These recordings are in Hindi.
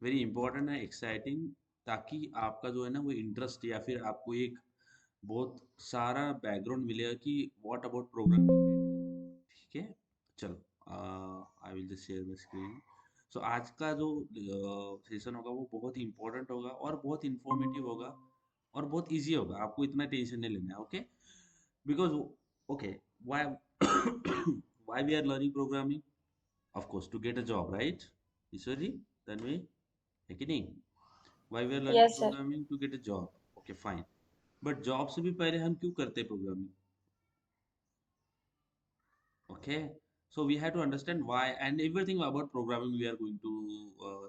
वेरी इंपॉर्टेंट है, एक्साइटिंग, ताकि आपका जो है ना वो इंटरेस्ट या फिर आपको एक बहुत सारा बैकग्राउंड मिलेगा कि व्हाट अबाउट प्रोग्रामिंग। ठीक है, चलो I will just share my screen. So आज का जो सेशन होगा वो बहुत इंपॉर्टेंट होगा और बहुत इंफॉर्मेटिव होगा और बहुत इजी होगा, आपको इतना टेंशन नहीं लेना है। Okay, because okay, why why we are learning programming? Of course to get a job, right Ishwari, Tanvi, है कि नहीं? Why we are learning Yes, sir. programming? To get a job. Okay, fine. But job से भी पहले हम क्यों करते हैं programming? Okay, so we have to understand why and everything about programming we are going to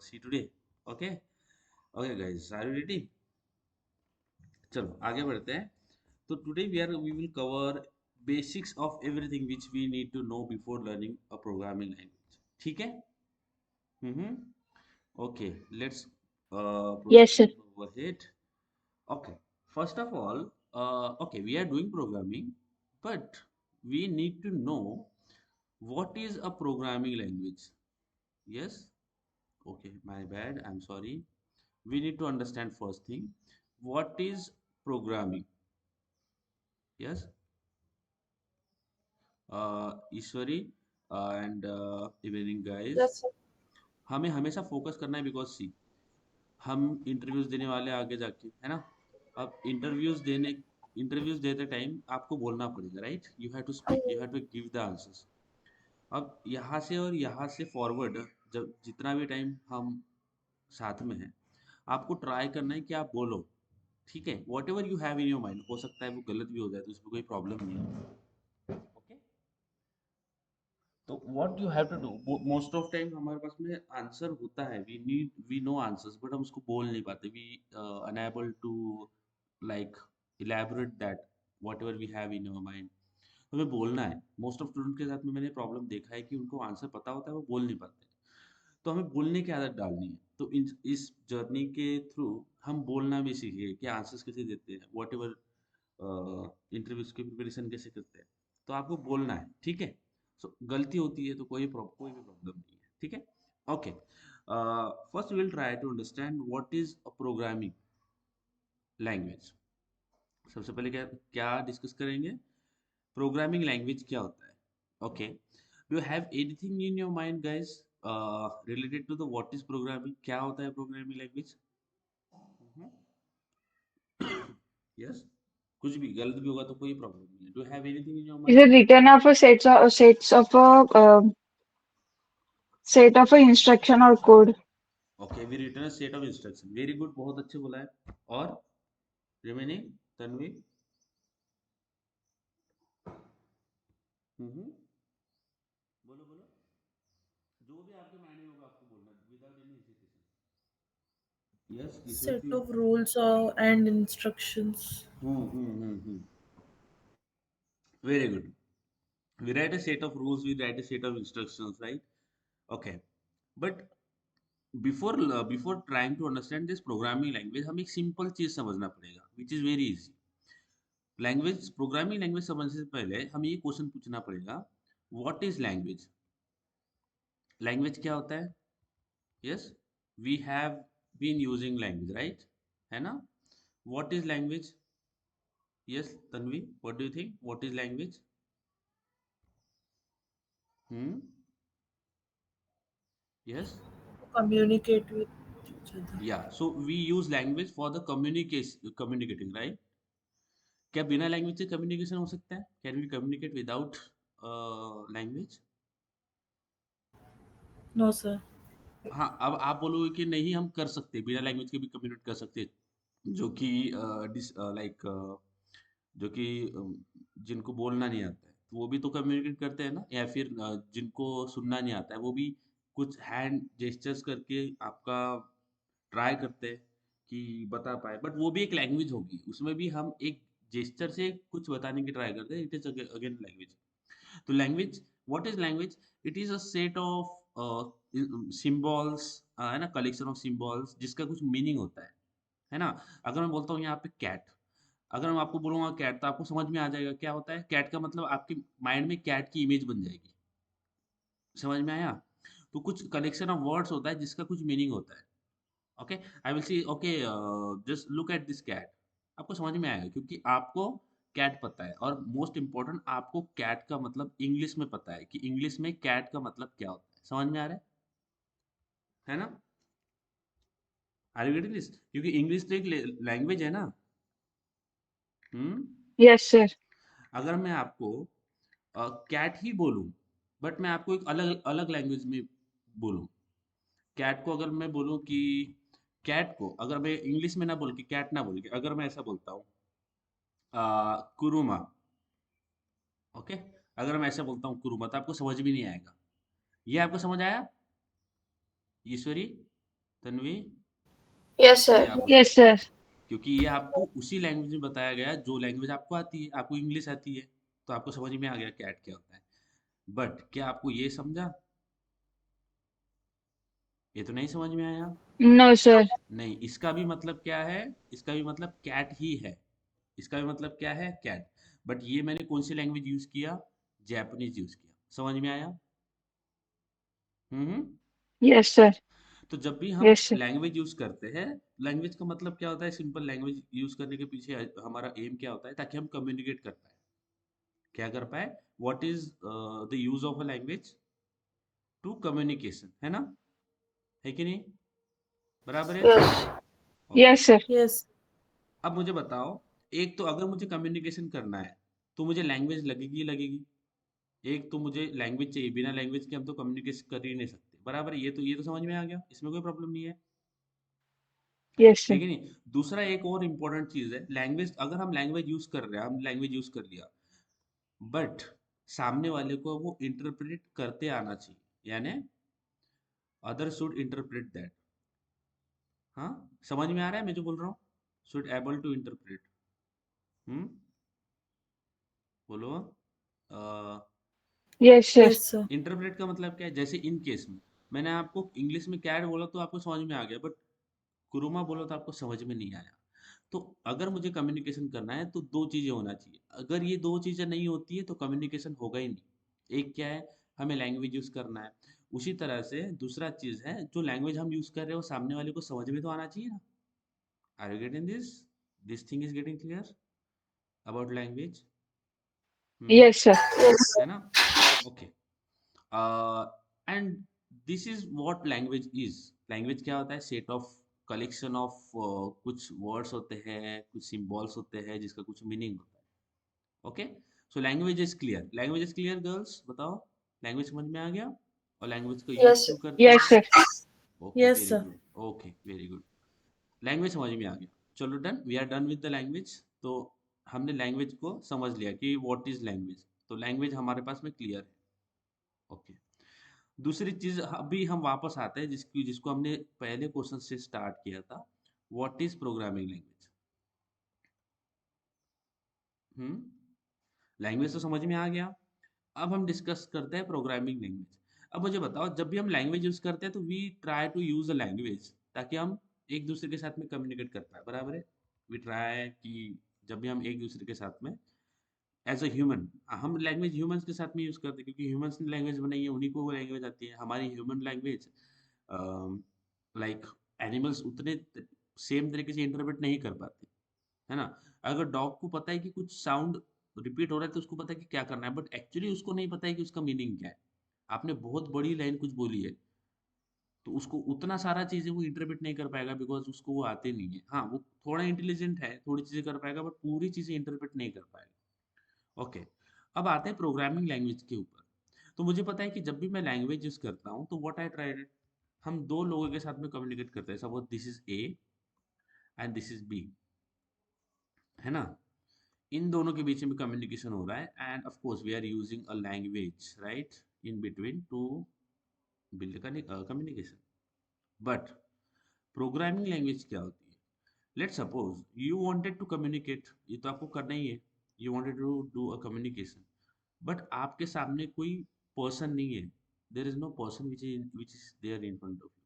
see today. Okay, okay guys, are you ready? चलो आगे बढ़ते हैं। तो today we will cover basics of everything which we need to know before learning a programming language. ठीक है? हम्म। Okay, let's Yes, sir. move ahead. Okay, first of all, okay, we are doing programming, but we need to know what is a programming language. Yes, okay, my bad, I'm sorry. We need to understand first thing, what is programming? Yes, Ishwari and evening guys. Yes, sir. हमें हमेशा फोकस करना है बिकॉज सी हम इंटरव्यूज देने वाले हैं आगे जाके, है ना? अब इंटरव्यूज देते टाइम आपको बोलना पड़ेगा, right? You have to speak, you have to give the answers. अब यहाँ से और यहाँ से फॉरवर्ड, जब जितना भी टाइम हम साथ में हैं, आपको ट्राई करना है कि आप बोलो। ठीक है, what ever you have in your mind, हो सकता है वो गलत भी हो जाए तो उसमें कोई प्रॉब्लम नहीं है। ओके, तो what you have to do, most of time हमारे पास में आंसर होता है, वी नो आंसर्स, बट हम उसको बोल नहीं पाते, we unable to like elaborate that whatever we have in your mind. हमें बोलना है। मोस्ट ऑफ स्टूडेंट के साथ में मैंने प्रॉब्लम देखा है कि उनको आंसर पता होता है, वो बोल नहीं पाते। तो हमें बोलने की आदत डालनी है। तो इस जर्नी के थ्रू हम बोलना भी सीखे कि आंसर्स कैसे देते हैं, वॉट एवर इंटरव्यूज की प्रिपरेशन कैसे करते हैं। तो आपको बोलना है, ठीक है? सो गलती होती है तो कोई भी प्रॉब्लम नहीं है, ठीक है? Okay, first will try to understand what is a programming language. सबसे पहले क्या क्या डिस्कस करेंगे? प्रोग्रामिंग लैंग्वेज क्या होता है? Okay, do you have anything in your mind guys related to the what is programming? क्या होता है प्रोग्रामिंग लैंग्वेज? यस, कुछ भी गलत भी होगा तो कोई प्रॉब्लम नहीं है। Do have anything in your Is mind? it written of a sets of a set of a instruction or code? Okay, we return a set of instruction, very good, बहुत अच्छे बोला है। और रिमेनिंग, तन्वी? हम्म, बोलो बोलो, जो भी आपके माइंड में होगा आपको बोलना without any hesitation. Yes Set Ishwari. of rules and instructions. Hmm, very good. We write a set of rules, we write a set of instructions, right? Okay, but before trying to understand this programming language, हमें एक सिंपल चीज समझना पड़ेगा, which is very easy। Language, programming language समझने से पहले हमें ये क्वेश्चन पूछना पड़ेगा, व्हाट इज लैंग्वेज? लैंग्वेज क्या होता है? Yes, we have been using language, right? है ना? What is language? Yes Tanvi, what do you think, what is language? Hmm, yes, Communicate with each other. या so we use language for the communication, communicating, right? क्या बिना लैंग्वेज से कम्युनिकेशन हो सकता है? Can we communicate without language? No, sir. हाँ, अब आप बोलोगे कि नहीं हम कर सकते, बिना लैंग्वेज के भी कम्युनिकेट कर सकते, जो कि लाइक जो कि जिनको बोलना नहीं आता है तो वो भी तो कम्युनिकेट करते हैं ना, या फिर जिनको सुनना नहीं आता है वो भी कुछ हैंड जेस्चर्स करके आपका ट्राई करते हैं कि बता पाए, बट वो भी एक लैंग्वेज होगी, उसमें भी हम एक जेस्चर से कुछ बताने की ट्राई करते हैं, इट इज अगेन लैंग्वेज। तो language, what is language? It is a set of symbols, है ना, कलेक्शन ऑफ सिंबल्स जिसका कुछ मीनिंग होता है ना? अगर मैं बोलता हूँ यहाँ पे कैट, अगर मैं आपको बोलूंगा कैट तो आपको समझ में आ जाएगा क्या होता है कैट का मतलब, आपके माइंड में कैट की इमेज बन जाएगी। समझ में आया? तो कुछ कलेक्शन ऑफ वर्ड्स होता है जिसका कुछ मीनिंग होता है। Okay, I will see, okay, just look at this cat. आपको समझ में आएगा क्योंकि आपको कैट पता है, और मोस्ट इम्पोर्टेंट आपको कैट का मतलब इंग्लिश में पता है कि इंग्लिश में कैट का मतलब क्या होता है। समझ में आ रहा है ना? Are you getting this? क्योंकि इंग्लिश तो एक लैंग्वेज है ना। हम्म। Yes, sir. अगर मैं आपको कैट ही बोलूं, बट मैं आपको एक अलग अलग लैंग्वेज में बोलूं, कैट को अगर मैं बोलूं कि कैट को अगर मैं इंग्लिश में ना बोल के कैट ना बोल के अगर मैं ऐसा बोलता हूँ कुरुमा, ओके, अगर मैं ऐसा बोलता हूँ कुरुमा तो आपको समझ भी नहीं आएगा। ये आपको समझ आया ईश्वरी, तन्वी? Yes, ये sir. आपको Yes, sir. क्योंकि ये आपको उसी लैंग्वेज में बताया गया है जो लैंग्वेज आपको आती है, आपको इंग्लिश आती है, तो आपको समझ में आ गया कैट क्या होता है। बट क्या आपको ये समझा? ये तो नहीं समझ में आया। No, sir. नहीं, इसका भी मतलब क्या है? इसका भी मतलब कैट ही है। इसका भी मतलब क्या है? कैट। बट ये मैंने कौन सी लैंग्वेज यूज किया? जैपनीज यूज किया। समझ में आया? हम्म। Yes, sir. तो जब भी हम Yes, sir. लैंग्वेज यूज करते हैं, लैंग्वेज का मतलब क्या होता है? सिंपल लैंग्वेज यूज करने के पीछे हमारा एम क्या होता है? ताकि हम कम्युनिकेट कर पाए। क्या कर पाए? What is the use of a language? To communication, है ना? है कि नहीं? बराबर है? Yes. Okay. Yes, sir. Yes. अब मुझे बताओ, एक तो अगर मुझे कम्युनिकेशन करना है तो मुझे लैंग्वेज लगेगी ही लगेगी। एक तो मुझे लैंग्वेज चाहिए, बिना लैंग्वेज के हम तो कम्युनिकेशन कर ही नहीं सकते। बराबर है? ये तो समझ में आ गया, इसमें कोई प्रॉब्लम नहीं है। Yes, है sir. कि नहीं? दूसरा एक और इम्पोर्टेंट चीज है, लैंग्वेज अगर हम लैंग्वेज यूज कर रहे हैं, हम लैंग्वेज यूज कर लिया, बट सामने वाले को वो इंटरप्रेट करते आना चाहिए, यानी अदर शुड इंटरप्रेट दैट। हाँ, समझ में आ रहा है मैं जो बोल रहा हूँ? Should able to interpret. Hmm. बोलो। Yes, sir. Yes, sir. Interpret का मतलब क्या है? जैसे इन केस में मैंने आपको इंग्लिश में कैट बोला तो आपको समझ में आ गया, बट कुरुमा बोला तो आपको समझ में नहीं आया। तो अगर मुझे कम्युनिकेशन करना है तो दो चीजें होना चाहिए। अगर ये दो चीजें नहीं होती है तो कम्युनिकेशन होगा ही नहीं। एक क्या है? हमें लैंग्वेज यूज करना है। उसी तरह से दूसरा चीज है, जो लैंग्वेज हम यूज कर रहे हैं वो सामने वाले को समझ में तो आना चाहिए ना। Are you getting this? This thing is getting clear about language? Yes, sir. Yes. है ना? Okay. And this is what language is. Language क्या होता है? सेट ऑफ कलेक्शन ऑफ कुछ वर्ड्स होते हैं, कुछ सिंबल्स होते हैं जिसका कुछ मीनिंग होता है। Okay, so language is clear. Language is clear girls, बताओ। लैंग्वेज समझ में आ गया? और लैंग्वेज को यूज Yes, sir. क्यों करते Yes, हैं? sir. Okay, Yes, very sir. Good. Okay, very good. Language समझ में आ गया। चलो, done, we are done with the language. तो हमने लैंग्वेज को समझ लिया कि व्हाट इज लैंग्वेज, तो लैंग्वेज हमारे पास में क्लियर है। ओके। दूसरी चीज, अभी हम वापस आते हैं जिसको हमने पहले क्वेश्चन से स्टार्ट किया था। What is programming language? Language तो समझ में आ गया। अब हम डिस्कस करते हैं प्रोग्रामिंग लैंग्वेज। अब मुझे बताओ, जब भी हम लैंग्वेज यूज करते हैं तो we try to use a language ताकि हम एक दूसरे के साथ में कम्युनिकेट कर पाए। बराबर है? वी ट्राई कि जब भी हम एक दूसरे के साथ में एज अ ह्यूमन, हम लैंग्वेज ह्यूमंस के साथ में यूज करते हैं क्योंकि ह्यूमंस ने लैंग्वेज बनाई है, उन्हीं को वो लैंग्वेज आती है। हमारी ह्यूमन लैंग्वेज लाइक एनिमल्स उतने सेम तरीके से इंटरप्रेट नहीं कर पाते, है ना? अगर डॉग को पता है कि कुछ साउंड रिपीट हो रहा है तो उसको पता है कि क्या करना है, बट एक्चुअली उसको नहीं पता है कि उसका मीनिंग क्या है। आपने बहुत बड़ी लाइन कुछ बोली है तो उसको उतना सारा चीजें वो इंटरप्रेट नहीं कर पाएगा, बिकॉज उसको वो आते नहीं है। हाँ, वो थोड़ा इंटेलिजेंट है, थोड़ी चीजें कर पाएगा, बट पूरी चीजें इंटरप्रेट नहीं कर पाएगा। ओके। अब आते हैं प्रोग्रामिंग लैंग्वेज के ऊपर। तो मुझे पता है कि जब भी मैं लैंग्वेज यूज करता हूँ तो व्हाट आई ट्राइड, हम दो लोगों के साथ में कम्युनिकेट करते हैं। Suppose this is A and this is B, है ना? इन दोनों के बीच में कम्युनिकेशन हो रहा है, and of course we are using a language right in between to build communication. But programming language क्या होती है? Let suppose you wanted to communicate, ये तो आपको करना ही है। You wanted to do a communication, but आपके सामने कोई पर्सन नहीं है। There is no person which is there in front of you.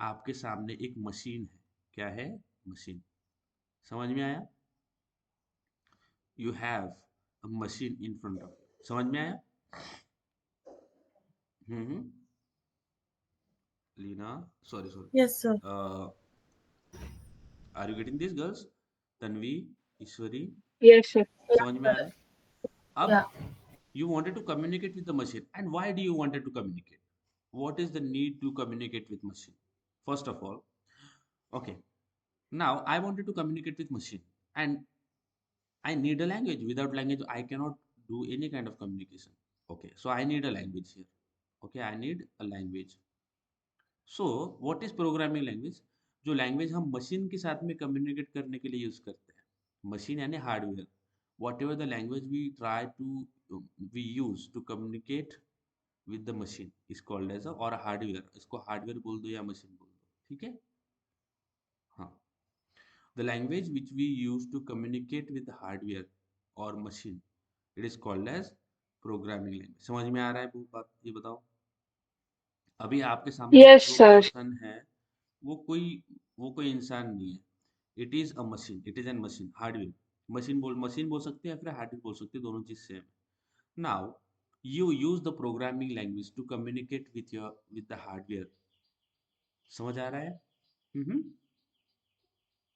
आपके सामने एक मशीन है। क्या है? मशीन। समझ में आया? You have a machine in front of you. समझ में आया? Hmm. Leena, sorry sorry, Yes, sir. Are you getting this girls? Tanvi, Ishwari, Yes, sir. समझ में आ रहा है? अब Yeah. you wanted to communicate with the machine, and why do you wanted to communicate? What is the need to communicate with machine? First of all, okay, now I wanted to communicate with machine, and I need a language. Without language I cannot do any kind of communication. Okay, so I need a language here. Okay, I need a language. So what is programming language? जो लैंग्वेज हम मशीन के साथ में कम्युनिकेट करने के लिए यूज करते हैं, मशीन यानी hardware, whatever the language we try to we use to communicate with the machine is called as और हार्डवेयर, इसको हार्डवेयर बोल दो या मशीन बोल दो, ठीक है? हाँ, the language which we use to communicate with hardware और machine, it is called as programming language. समझ में आ रहा है वो बात? ये बताओ। अभी आपके सामने Yes, जो sir. पर्सन है वो कोई इंसान नहीं है, it is a machine, it is an machine, hardware. Machine बोल सकते हैं या फिर हार्डवेयर बोल सकते हैं, दोनों चीज सेम है। Now you use the programming language to communicate with the hardware। समझ आ रहा है? हम्म,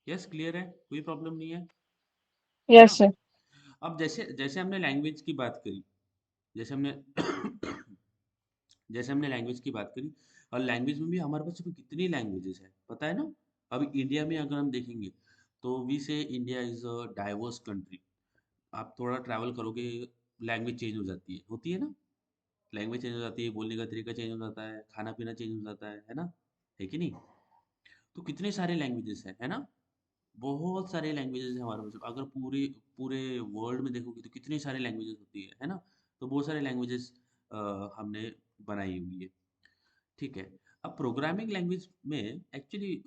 यस, क्लियर है, कोई प्रॉब्लम नहीं है ना? Yes, sir. अब जैसे जैसे हमने लैंग्वेज की बात करी, जैसे हमने जैसे हमने लैंग्वेज की बात करी, और लैंग्वेज में भी हमारे पास अभी कितनी लैंग्वेजेस है पता है ना? अभी इंडिया में अगर हम देखेंगे तो वी से India is a diverse country. आप थोड़ा ट्रैवल करोगे, लैंग्वेज चेंज हो जाती है, होती है ना? लैंग्वेज चेंज हो जाती है, बोलने का तरीका चेंज हो जाता है, खाना पीना चेंज हो जाता है ना? है कि नहीं? तो कितने सारे लैंग्वेजेस हैं, है ना? बहुत सारे लैंग्वेजेस हैं हमारे पास। अगर पूरे पूरे वर्ल्ड में देखोगे तो कितनी सारी लैंग्वेजेस होती है ना? तो बहुत सारे लैंग्वेजेस हमने बनाई हुई है, ठीक है? अब प्रोग्रामिंग लैंग्वेज में एक्चुअली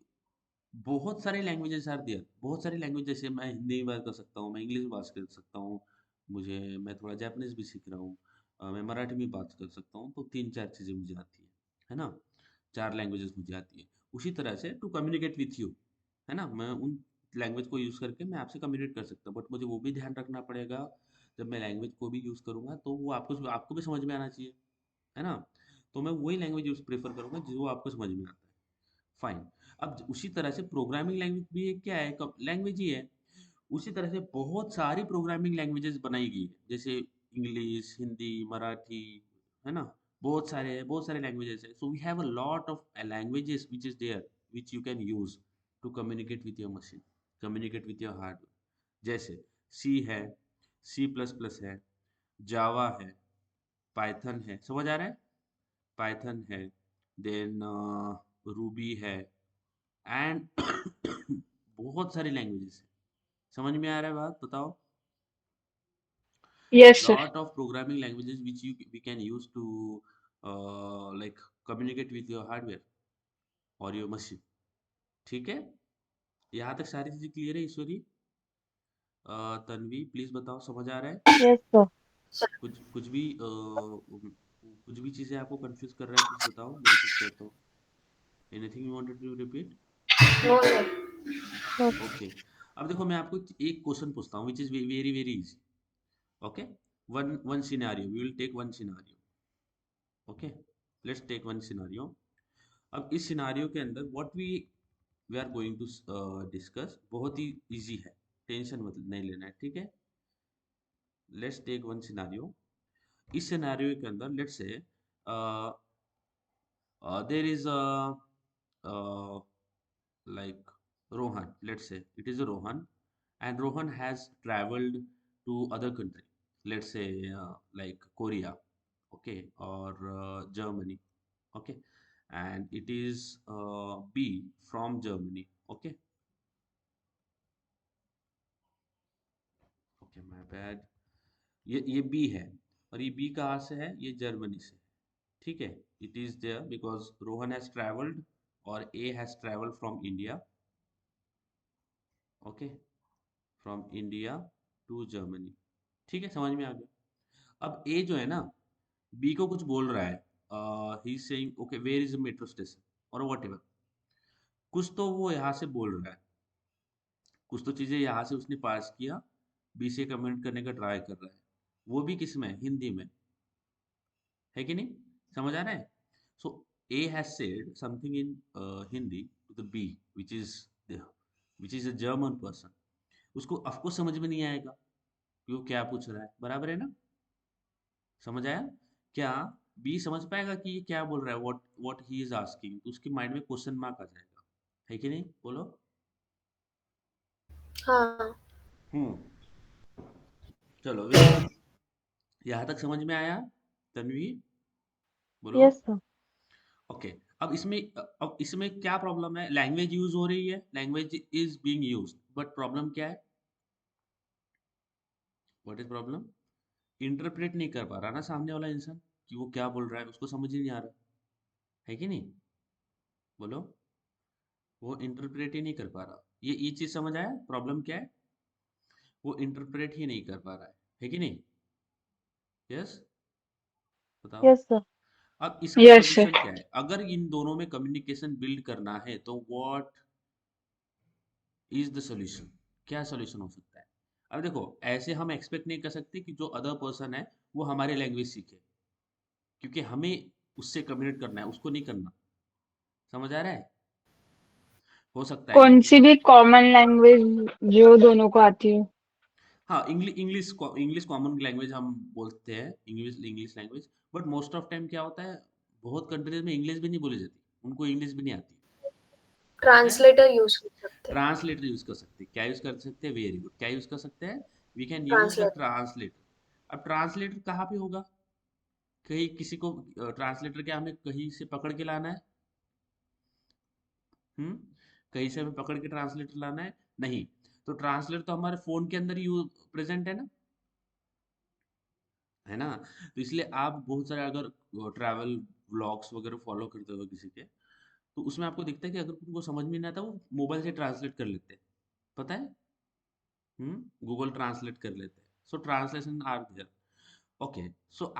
बहुत सारे लैंग्वेजेस आर देयर, बहुत सारी लैंग्वेज, जैसे मैं हिंदी में बात कर सकता हूँ, मैं इंग्लिश में बात कर सकता हूँ, मैं थोड़ा जापानीज भी सीख रहा हूँ, मैं मराठी में बात कर सकता हूँ, तो 3-4 चीज़ें मुझे आती है ना? 4 लैंग्वेजेस मुझे आती है। उसी तरह से टू कम्युनिकेट विथ यू, है ना, मैं उन लैंग्वेज को यूज़ करके मैं आपसे कम्युनिकेट कर सकता हूँ, बट मुझे वो भी ध्यान रखना पड़ेगा, जब मैं लैंग्वेज को भी यूज़ करूँगा तो वो आपको आपको भी समझ में आना चाहिए, है ना? तो मैं वही लैंग्वेज यूज़ प्रेफर करूँगा जो आपको समझ में आता है। फाइन। अब उसी तरह से प्रोग्रामिंग लैंग्वेज भी एक क्या है, लैंग्वेज ही है। उसी तरह से बहुत सारी प्रोग्रामिंग लैंग्वेजेस बनाई गई है, जैसे इंग्लिश, हिंदी, मराठी, है ना? बहुत सारे लैंग्वेजेस है। So we have a lot of languages which is there, which you can use to communicate with your machine, communicate with your hardware. जैसे सी है, सी प्लस प्लस है, जावा है, पाइथन है, समझ आ रहा है? पाइथन है, देन रूबी है, एंड बहुत सारी लैंग्वेजेस है। समझ में आ रहा है बात? बताओ। Yes, sir. Lot of programming languages which we can use to like communicate with your hardware और your machine, ठीक है? यहाँ तक सारी चीजें क्लियर है ईश्वरी? तन्वी प्लीज बताओ, समझ आ रहा है? Yes, sir. कुछ भी चीजें आपको कंफ्यूज कर रहा है, प्लीज बताओ, मैं रिपीट करता हूँ। Anything you wanted to repeat? No, sir. No. Okay, अब देखो मैं आपको एक क्वेश्चन पूछता हूँ which is very very easy. Okay, one one scenario, we will take one scenario. Okay, let's take one scenario. अब इस सिनारियो के अंदर what we are going to discuss बहुत ही इजी है, टेंशन मतलब नहीं लेना है, ठीक है? Let's take one scenario. इस सिनारियो के अंदर let's say there is like Rohan, let's say it is a Rohan, and Rohan has traveled to other country, let's say like Korea, okay, or Germany, okay, and it is B from Germany, okay, okay, my bad, ये B है, और ये B कहाँ से है? ये जर्मनी से, ठीक है? It is there because Rohan has traveled और A has traveled from India, okay, from India to Germany, ठीक है? समझ में आ गया? अब ए जो है ना, बी को कुछ बोल रहा है, he is saying okay where is the metro station और वट एवर, कुछ तो वो यहाँ से बोल रहा है, कुछ तो चीजें यहाँ से उसने पास किया, बी से कमेंट करने का ट्राई कर रहा है, वो भी किस में? हिंदी में, है कि नहीं? समझ आ रहा है? So A has said something in Hindi to the B which is there, which is a German person, उसको ऑफकोर्स समझ में नहीं आएगा कि वो क्या पूछ रहा है, बराबर है ना? समझ आया? क्या बी समझ पाएगा कि ये क्या बोल रहा है, what what he is asking? तो उसके माइंड में क्वेश्चन मार्क आ जाएगा, है कि नहीं? बोलो। हाँ। चलो वेरी गुड, यहाँ तक समझ में आया? तन्वी बोलो। Yes sir. ओके, अब इसमें क्या प्रॉब्लम है? लैंग्वेज यूज हो रही है, language is being used, but problem क्या है? What is problem? इंटरप्रेट नहीं कर पा रहा ना सामने वाला इंसान कि वो क्या बोल रहा है, उसको समझ ही नहीं आ रहा, है कि नहीं? बोलो। वो इंटरप्रेट ही नहीं कर पा रहा, ये चीज समझ आया? प्रॉब्लम क्या है? वो इंटरप्रेट ही नहीं कर पा रहा है कि नहीं? यस, बताओ। Yes sir. अब इसका Yes, sir. सॉल्यूशन क्या है? अगर इन दोनों में कम्युनिकेशन बिल्ड करना है तो व्हाट इज द सॉल्यूशन? क्या सॉल्यूशन हो सकता है? अब देखो, ऐसे हम एक्सपेक्ट नहीं कर सकते कि जो अदर पर्सन है वो हमारी लैंग्वेज सीखे, क्योंकि हमें उससे कम्युनिकेट करना है, उसको नहीं करना। समझ आ रहा है? हो सकता है कौन कि सी भी कॉमन लैंग्वेज जो दोनों को आती हो। हाँ, इंग्लिश कॉमन लैंग्वेज हम बोलते हैं, English English language. But most of time क्या होता है, बहुत कंट्रीज में इंग्लिश भी नहीं बोली जाती, उनको इंग्लिश भी नहीं आती, ठीक है? ट्रांसलेटर यूज कर सकते हैं। ट्रांसलेटर यूज कर सकते हैं। क्या यूज कर सकते हैं? वेरी गुड, क्या यूज कर सकते हैं? We can use the translator. Translator. अब ट्रांसलेटर कहाँ पे होगा? कहीं किसी को ट्रांसलेटर क्या हमें कहीं से पकड़ के लाना है? हम्म, कहीं से हमें पकड़ के ट्रांसलेटर लाना है? नहीं। तो ट्रांसलेटर तो हमारे फोन के अंदर ही प्रेजेंट है ना, है ना? तो इसलिए आप बहुत सारे अगर ट्रैवल व्लॉग्स वगैरह फॉलो करते हो किसी के, तो उसमें आपको दिखता है कि अगर उनको समझ में नहीं आता वो मोबाइल से ट्रांसलेट कर लेते हैं, पता है? गूगल ट्रांसलेट कर लेते हैं। So translation are there. Okay, so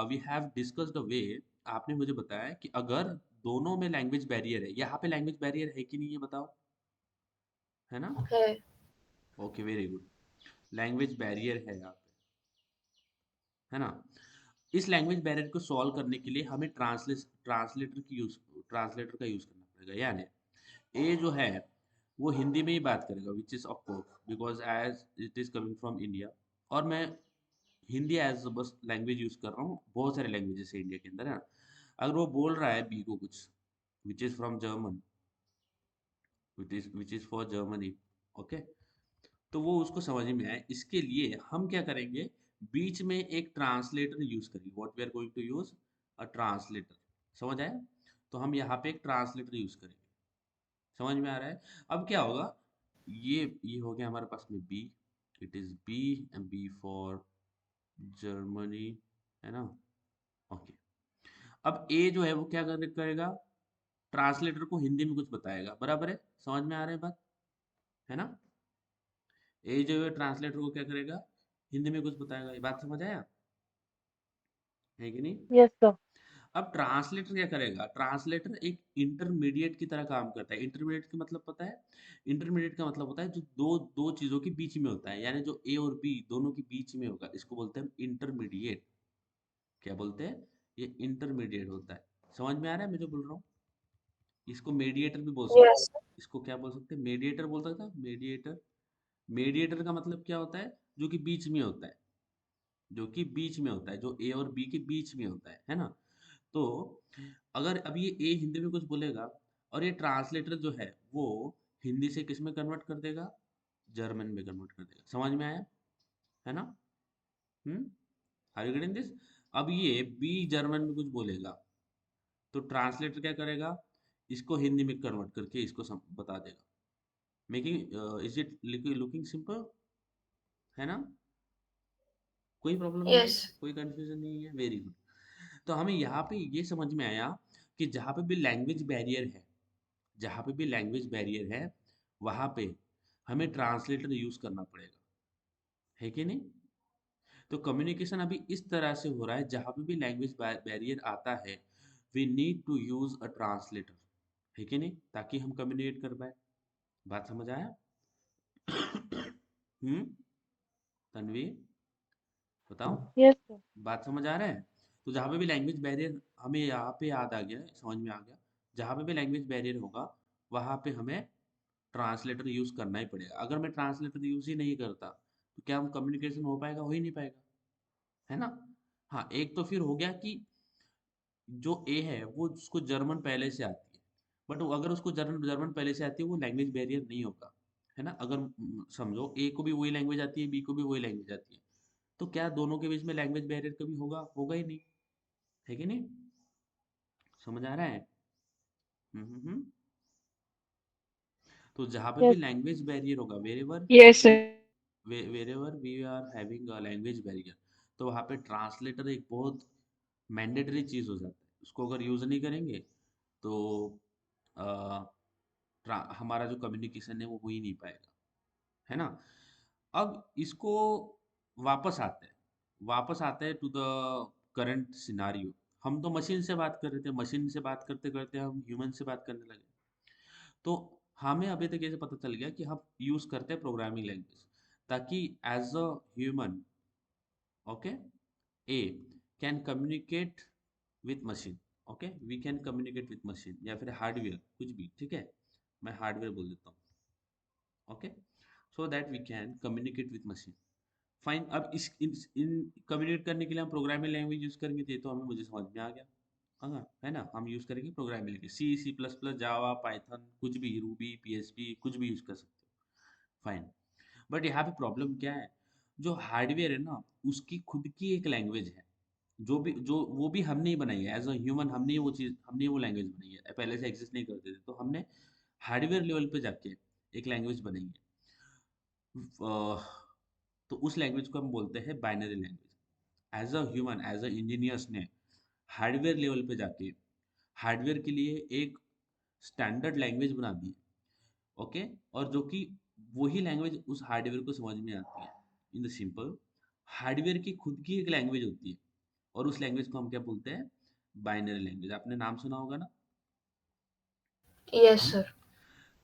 we have discussed a way. आपने मुझे बताया कि अगर दोनों में लैंग्वेज बैरियर है, यहाँ पे लैंग्वेज बैरियर है कि नहीं, ये बताओ, है ना? है। Okay very good, language barrier है यहाँ पे, है ना? इस लैंग्वेज बैरियर को सॉल्व करने के लिए हमें ट्रांसलेटर का यूज करना पड़ेगा। यानी ए जो है वो हिंदी में ही बात करेगा, which is of course because as it is coming from India, और मैं Hindi as base language use कर रहा हूँ, बहुत सारे लैंग्वेजेस है इंडिया के अंदर, है ना? अगर वो बोल रहा है बी को कुछ which is from German, which is for Germany, okay, तो वो उसको समझ में आए, इसके लिए हम क्या करेंगे? बीच में एक ट्रांसलेटर यूज करेंगे। What we are going to use? A translator. समझ आया? तो हम यहाँ पे एक ट्रांसलेटर यूज करेंगे। समझ में आ रहा है? अब क्या होगा, ये हो गया हमारे पास में B, it is B and B for Germany, है ना? ओके, अब ए जो है वो क्या करेगा? ट्रांसलेटर को हिंदी में कुछ बताएगा, बराबर है? समझ में आ रहा है बात, है ना? ए जो है ट्रांसलेटर को क्या करेगा? हिंदी में कुछ बताएगा। ये बात समझ आया, है कि नहीं? Yes sir. अब ट्रांसलेटर क्या करेगा? ट्रांसलेटर एक इंटरमीडिएट की तरह काम करता है। इंटरमीडिएट का मतलब पता है? इंटरमीडिएट का मतलब होता है जो दो दो चीजों के बीच में होता है, यानी जो ए और बी दोनों के बीच में होगा, इसको बोलते हैं इंटरमीडिएट। क्या बोलते हैं? ये इंटरमीडिएट होता है। समझ में आ रहा है मैं जो बोल रहा हूँ? इसको मेडिएटर भी बोल सकते यस। हैं। इसको क्या बोल सकते हैं? मेडिएटर बोल सकता है, मेडिएटर। मेडिएटर का मतलब क्या होता है? जो कि बीच में होता है, जो कि बीच में होता है, जो ए और बी के बीच में होता है ना? तो अगर अब ये ए हिंदी में कुछ बोलेगा और ये ट्रांसलेटर जो है वो हिंदी से किस में कन्वर्ट कर देगा? जर्मन में कन्वर्ट कर देगा। समझ में आया, है ना? हम्म, आर यू गेटिंग दिस? अब ये बी जर्मन में कुछ बोलेगा तो ट्रांसलेटर क्या करेगा? इसको हिंदी में कन्वर्ट करके इसको बता देगा। Making is it looking simple, है ना? कोई प्रॉब्लम नहीं है, यस। कोई कंफ्यूजन नहीं है, वेरी गुड। तो हमें यहाँ पे ये समझ में आया कि जहाँ पे भी लैंग्वेज बैरियर है, जहाँ पे भी लैंग्वेज बैरियर है वहाँ पे हमें ट्रांसलेटर यूज करना पड़ेगा, है कि नहीं? तो कम्युनिकेशन अभी इस तरह से हो रहा है, जहाँ पे भी लैंग्वेज बैरियर आता है we need to use a translator, है कि नहीं? ताकि हम कम्युनिकेट कर पाए। बात समझ आया? तन्वी बताओ, यस सर। बात समझ आ रहा है? तो जहाँ पे भी लैंग्वेज बैरियर, हमें यहाँ पे याद आ गया, समझ में आ गया, जहाँ पे भी लैंग्वेज बैरियर होगा वहाँ पे हमें ट्रांसलेटर यूज करना ही पड़ेगा। अगर मैं ट्रांसलेटर यूज ही नहीं करता तो क्या हम कम्युनिकेशन हो पाएगा? हो ही नहीं पाएगा, है ना। हाँ, एक तो फिर हो गया कि जो ए है वो उसको जर्मन पहले से आती है, बट अगर उसको जर्मन जर्मन पहले से आती है वो लैंग्वेज बैरियर नहीं होगा, है ना। अगर समझो ए को भी वही लैंग्वेज आती है, बी को भी वही लैंग्वेज आती है, तो क्या दोनों के बीच में लैंग्वेज बैरियर कभी होगा? होगा ही नहीं, है कि नहीं? समझ आ रहा है? हम्म। तो जहाँ पे भी Yes. लैंग्वेज बैरियर होगा, Yes, sir. Wherever we are having a language barrier, तो वहाँ पे ट्रांसलेटर एक बहुत मैंडेटरी चीज़ हो जाता है। उसको अगर यूज़ नहीं करेंगे तो अ, हमारा जो कम्युनिकेशन है वो हो ही नहीं पाएगा, है ना। अब इसको वापस आते हैं टू द करंट सिनारियो। हम तो मशीन से बात कर रहे थे, मशीन से बात करते करते हम ह्यूमन से बात करने लगे। तो हमें अभी तक ऐसे पता चल गया कि हम यूज करते हैं प्रोग्रामिंग लैंग्वेज, ताकि as a human, okay, A can communicate with machine. Okay, we can communicate with machine या फिर हार्डवेयर, कुछ भी ठीक है। मैं हार्डवेयर बोल देता हूँ, okay, so that we can communicate with machine. Fine. अब इन कम्युनिकेट करने के लिए हम प्रोग्रामिंग लैंग्वेज यूज करेंगे, तो ये तो हमें मुझे समझ में आ गया। हाँ, है ना, हम यूज करेंगे programming language, C plus plus, Java, Python, कुछ भी, रूबी, पीएचपी, कुछ भी यूज कर सकते हो। फाइन। बट यहाँ पे प्रॉब्लम क्या है? जो हार्डवेयर है ना, उसकी खुद की एक लैंग्वेज है, जो वो भी हमने ही बनाई है। एज अ ह्यूमन हमने वो लैंग्वेज बनाई है, पहले से एग्जिस्ट नहीं करते थे, तो हमने हार्डवेयर लेवल पे जाके एक लैंग्वेज बनाई है। तो उस लैंग्वेज को हम बोलते हैं binary language. As a human, as a engineers ने हार्डवेयर लेवल पे जाके हार्डवेयर के लिए एक स्टैंडर्ड लैंग्वेज बना दी, ओके। और जो कि वही लैंग्वेज उस हार्डवेयर को समझ में आती है। इन द सिंपल, हार्डवेयर की खुद की एक लैंग्वेज होती है, और उस लैंग्वेज को हम क्या बोलते हैं? Binary language. आपने नाम सुना होगा ना। Yes, हम्म। sir.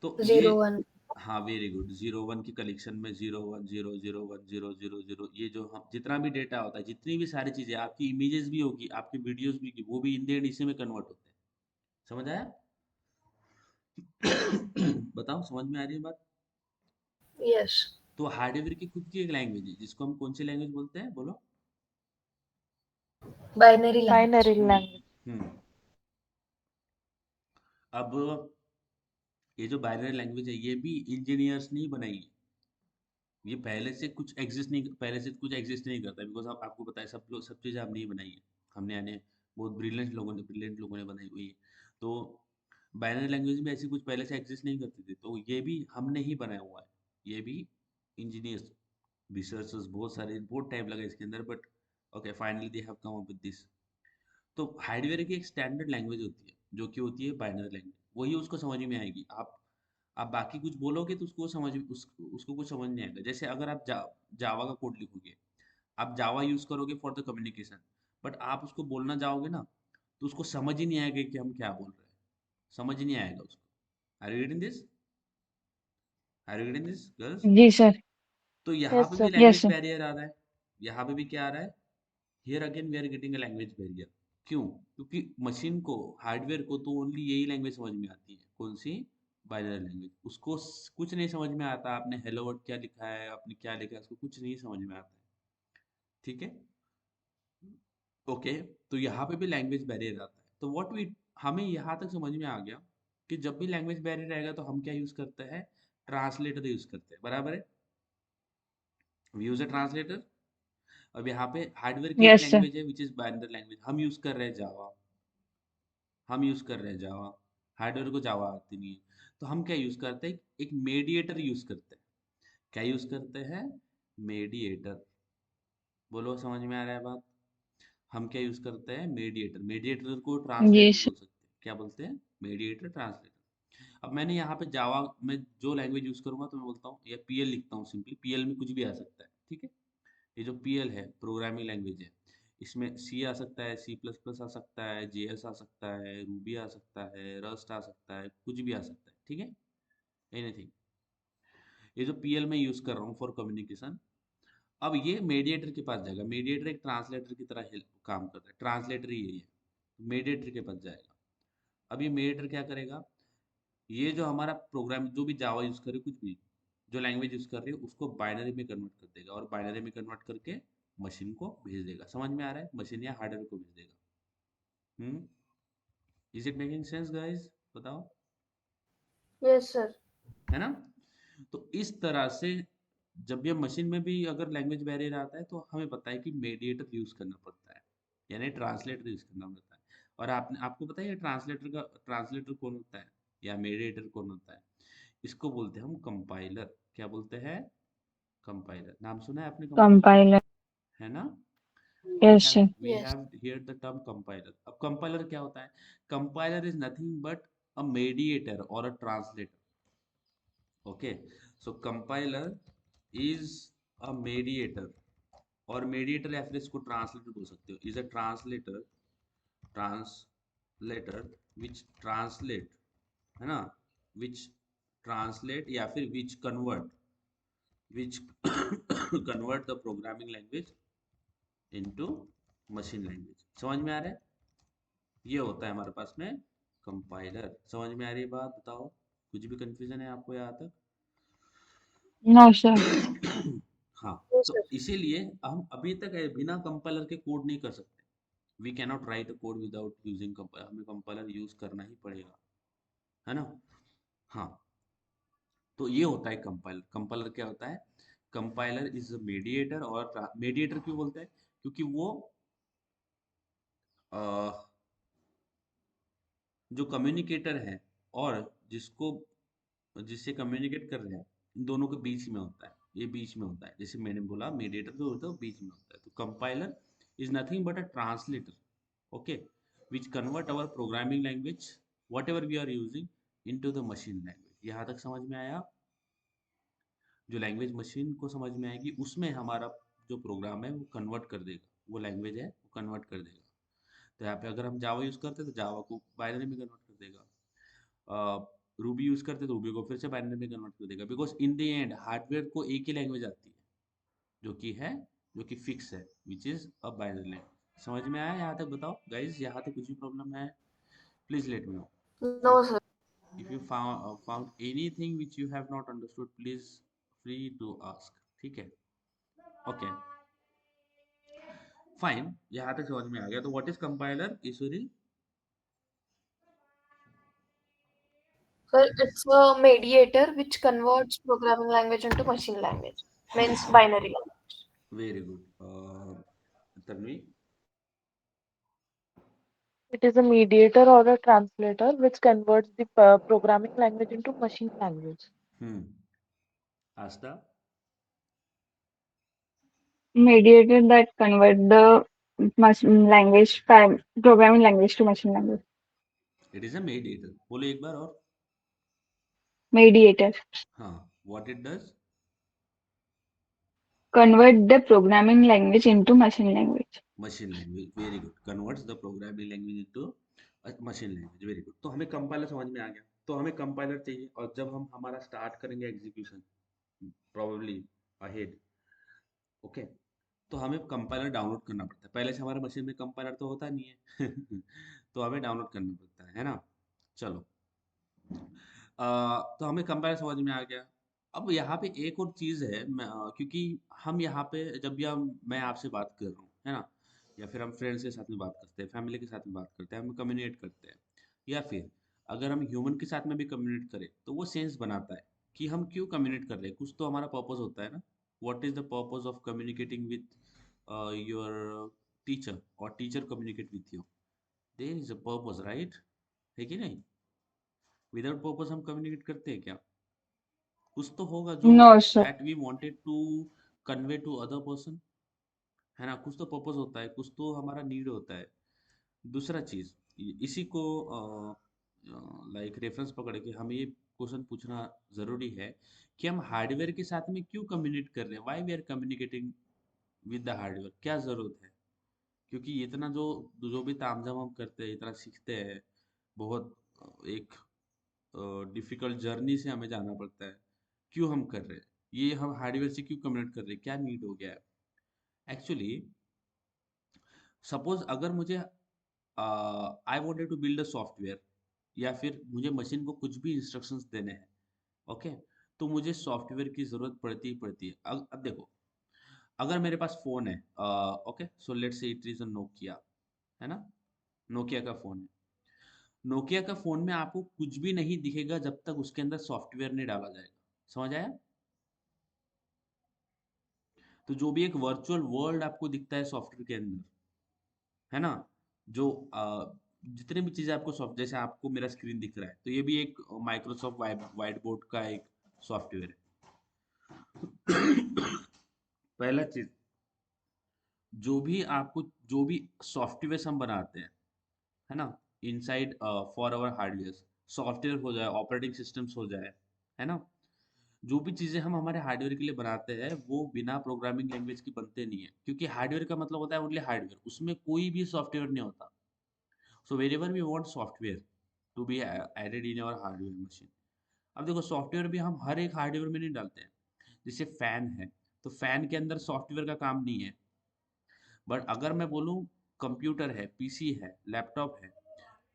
तो ये, 01. हाँ, वेरी गुड। 01 की कलेक्शन में 01 0 0 1 0 0 0, ये जो हम जितना भी डेटा होता है, जितनी भी सारी चीजें, आपकी इमेजेस भी होगी, आपकी वीडियोस भी होगी, वो भी इन द एंड इसी में कन्वर्ट होते हैं। समझ आया? बताओ, समझ में आ रही है बात? Yes. तो हार्डवेयर की खुद की एक लैंग्वेज है, जिसको हम कौन सी लैंग्वेज बोलते हैं, बोलो। Binary language. Binary language. हम्म। अब ये जो बाइनरी लैंग्वेज है, ये भी इंजीनियर्स ने ही बनाई है। ये पहले से कुछ एग्जिस्ट नहीं करता, बिकॉज आपको पता है, सब चीज़ें हमने ही बनाई है। हमने यानी बहुत ब्रिलियंट लोगों ने बनाई हुई है। तो बाइनरी लैंग्वेज भी ऐसी कुछ पहले से एग्जिस्ट नहीं करती थी, तो ये भी हमने ही बनाया हुआ है। ये भी इंजीनियर्स, रिसर्चर्स, बहुत टाइम लगा इसके अंदर, but okay, finally they have come up with this. तो हार्डवेयर की एक स्टैंडर्ड लैंग्वेज होती है, जो कि होती है बाइनरी लैंग्वेज, वही उसको समझ में आएगी। आप बाकी कुछ बोलोगे तो उसको कुछ समझ नहीं आएगा। जैसे अगर आप जावा का कोड लिखोगे, आप जावा यूज करोगे फॉर द कम्युनिकेशन, बट आप उसको बोलना जाओगे ना, तो उसको समझ ही नहीं आएगा कि हम क्या बोल रहे हैं। समझ ही नहीं आएगा उसको। Are you getting this? Are you getting this, girls? जी सर। तो यहाँ Yes, पे भी sir. Yes, language sir. Barrier आ रहा है। यहाँ पे भी क्या आ रहा है? Here again we are getting a language barrier. क्यों? क्योंकि मशीन को, हार्डवेयर को तो ओनली यही लैंग्वेज समझ में आती है। कौन सी? Binary language. उसको कुछ नहीं समझ में आता, आपने हेलो वर्ड क्या लिखा है, आपने क्या लिखा है, उसको कुछ नहीं समझ में आता है। ठीक है, ओके। तो यहाँ पे भी लैंग्वेज बैरियर आता है। तो हमें यहाँ तक समझ में आ गया कि जब भी लैंग्वेज बैरियर रहेगा तो हम क्या यूज करते हैं? ट्रांसलेटर यूज करते हैं, बराबर है। We use a translator. अब यहाँ पे हार्डवेयर की एक Yes, sir. लैंग्वेज है विच इज बाइनरी लैंग्वेज, हम यूज कर रहे हैं जावा। हार्डवेयर को जावा आती नहीं है, तो हम क्या यूज करते हैं? एक मेडिएटर यूज करते हैं। क्या यूज करते हैं? मेडिएटर। बोलो, समझ में आ रहा है बात? हम क्या यूज करते हैं? मेडिएटर। मेडिएटर को ट्रांसलेटर Yes, sir. बोल सकते हैं। क्या बोलते हैं? Mediator, translator. अब मैंने यहाँ पे जावा में जो लैंग्वेज यूज करूंगा, तो मैं बोलता हूँ या पीएल लिखता हूँ सिंपली। पीएल में कुछ भी आ सकता है, ठीक है। ये जो पीएल है, प्रोग्रामिंग लैंग्वेज है, इसमें सी आ सकता है, सी प्लस प्लस आ सकता है, जेएस आ सकता है, रूबी आ सकता है, रस्ट आ सकता है, कुछ भी आ सकता है, ठीक है, एनीथिंग। ये जो पीएल में यूज कर रहा हूँ फॉर कम्युनिकेशन, अब ये मेडिएटर के पास जाएगा। मेडिएटर एक ट्रांसलेटर की तरह हेल्प काम करता है, ट्रांसलेटर ही यही है, मेडिएटर के पास जाएगा। अब ये मेडिएटर क्या करेगा? ये जो हमारा प्रोग्राम जो भी जावा यूज करे, कुछ भी जो लैंग्वेज यूज कर रहे हो उसको बाइनरी में कन्वर्ट कर देगा, और बाइनरी में कन्वर्ट करके मशीन को भेज देगा। समझ में आ रहा है? मशीन या हार्डवेयर को भेज देगा। Is it making sense guys? बताओ, Yes, sir. है ना? तो इस तरह से जब ये मशीन में भी अगर लैंग्वेज बैरियर आता है तो हमें पता है कि मेडिएटर यूज करना पड़ता है, यानी ट्रांसलेटर यूज करना पड़ता है। और आपको पता है ये ट्रांसलेटर कौन होता है या मेडिएटर कौन होता है? इसको बोलते हैं हम कंपाइलर। क्या बोलते हैं? कंपाइलर। नाम सुना है आपने कंपाइलर का? Compiler. है ना? Yes, sir. We Yes. have here the term compiler. अब कंपाइलर क्या होता है? Compiler is nothing but a mediator और a translator. Okay, so compiler is a mediator, और मेडिएटर या फिर इसको ट्रांसलेटर बोल सकते हो। Is a translator which translate, है ना, विच ट्रांसलेट या फिर which convert the programming language into machine language. समझ में आ रहा है? ये होता है हमारे पास में कंपाइलर। समझ में आ रही है बात? बताओ, कुछ भी कंफ्यूजन है आपको यहाँ तक? No, sir. हाँ, Yes, तो sir. इसीलिए हम अभी तक बिना कंपाइलर के कोड नहीं कर सकते। We cannot write a code without using compiler. हमें कंपाइलर यूज करना ही पड़ेगा, है ना? हाँ, तो ये होता है कंपाइलर। कंपाइलर क्या होता है? Compiler is a mediator. और मीडिएटर क्यों बोलते हैं? क्योंकि वो अ, जो कम्युनिकेटर है और जिसको जिससे कम्युनिकेट कर रहे हैं, इन दोनों के बीच में होता है। ये बीच में होता है, जैसे मैंने बोला मीडिएटर जो होता है वो बीच में होता है। तो compiler is nothing but a translator, okay, which convert our programming language whatever we are using into the machine language. यहाँ तक समझ में आया? जो लैंग्वेज मशीन को समझ में आएगी उसमें हमारा जो प्रोग्राम है वो कन्वर्ट कर देगा, वो लैंग्वेज है वो कन्वर्ट कर देगा। तो यहाँ पे अगर हम जावा यूज करते हैं तो जावा को बाइनरी में कन्वर्ट कर देगा। रूबी यूज करते हैं तो रूबी को फिर से बाइनरी में कन्वर्ट कर देगा। Because in the end hardware को एक ही लैंग्वेज आती है जो कि फिक्स है, विच इज अ बाइनरी लैंग्वेज। समझ में आया यहाँ तक? बताओ गाइज, यहाँ तक कुछ भी प्रॉब्लम है? Please let me know. No, sir. If you found anything which you have not understood, please free to ask. ठीक है? ओके, फाइन, यहाँ तक समझ में आ गया। तो what is compiler, Ishwari? Sir, it's a mediator which converts programming language into machine language. Means binary. Very good. Tanvi? It is a mediator or a translator which converts the programming language into machine language. Hmm, Aastha? Mediator that convert the programming language to machine language. It is a mediator. बोलो एक बार और। Mediator. हाँ, what it does? Convert the programming language into machine language. Machine language, very good. Converts the programming language into machine language, very good. तो हमें कंपाइलर समझ में आ गया। तो हमें कंपाइलर चाहिए, और जब हम हमारा स्टार्ट करेंगे एग्जीक्यूशन प्रोबेबली अहेड, ओके, तो हमें कंपाइलर डाउनलोड करना पड़ता है। पहले से हमारे मशीन में कंपाइलर तो होता नहीं है तो हमें डाउनलोड करना पड़ता है ना? चलो, तो हमें कंपाइलर समझ में आ गया। अब यहाँ पे एक और चीज़ है, क्योंकि हम यहाँ पे जब भी मैं आपसे बात कर रहा हूँ, है ना, या फिर हम फ्रेंड्स के साथ में बात करते हैं, फैमिली के साथ में बात करते हैं, हम कम्युनिकेट करते हैं, या फिर अगर हम ह्यूमन के साथ में भी कम्युनिकेट करें तो वो सेंस बनाता है कि हम क्यों कम्युनिकेट कर रहे हैं। कुछ तो हमारा पर्पस होता है ना। What is the purpose of communicating with your teacher, और teacher communicate with you? There is a purpose, right? है कि नहीं? विदाउट पर्पस हम कम्युनिकेट करते हैं क्या? कुछ तो होगा जो No, sir. That we wanted to convey to other person, है ना? कुछ तो पर्पस होता है, कुछ तो हमारा नीड होता है। दूसरा चीज, इसी को लाइक रेफरेंस पकड़ के हमें ये क्वेश्चन पूछना जरूरी है कि हम हार्डवेयर के साथ में क्यों कम्युनिकेट कर रहे हैं? Why we are communicating with the hardware? क्या जरूरत है? क्योंकि इतना जो जो भी तामझाम हम करते हैं, इतना सीखते हैं, बहुत एक डिफिकल्ट जर्नी से हमें जाना पड़ता है, क्यों हम कर रहे हैं? ये हम हार्डवेयर से क्यों कम्युनिकेट कर रहे हैं? क्या नीड हो गया है? एक्चुअली सपोज अगर मुझे I wanted to build a software, या फिर मुझे मशीन को कुछ भी इंस्ट्रक्शंस देने हैं, ओके, तो मुझे सॉफ्टवेयर की ज़रूरत पड़ती ही पड़ती है। अब देखो, अगर मेरे पास फ़ोन है, okay, so let's say it is a Nokia, है ना? नोकिया का फ़ोन है। नोकिया का फ़ोन में आपको कुछ भी नहीं दिखेगा जब तक उसके अंदर सॉफ्टवेयर नहीं डाला जाएगा। समझ आया? तो जो भी एक वर्चुअल वर्ल्ड आपको दिखता है सॉफ्टवेयर के अंदर, है ना? जो जितने भी चीज़ें आपको सॉफ्ट जैसे आपको मेरा स्क्रीन दिख रहा है, तो ये भी एक माइक्रोसॉफ्ट व्हाइट बोर्ड का एक सॉफ्टवेयर है। पहला चीज़, जो भी सॉफ्टवेयर हम बनाते हैं, है ना, inside for our hardware, software हो जाए, ऑपरेटिंग सिस्टम्स हो जाए, है ना, जो भी चीज़ें हम हमारे हार्डवेयर के लिए बनाते हैं वो बिना प्रोग्रामिंग लैंग्वेज के बनते नहीं है, क्योंकि हार्डवेयर का मतलब होता है ओनली हार्डवेयर, उसमें कोई भी सॉफ्टवेयर नहीं होता। So wherever we want software to be added in our hardware machine. अब देखो, सॉफ्टवेयर भी हम हर एक हार्डवेयर में नहीं डालते हैं। जैसे फैन है, तो फैन के अंदर सॉफ्टवेयर का काम नहीं है। बट अगर मैं बोलूँ कंप्यूटर है, पीसी है, लैपटॉप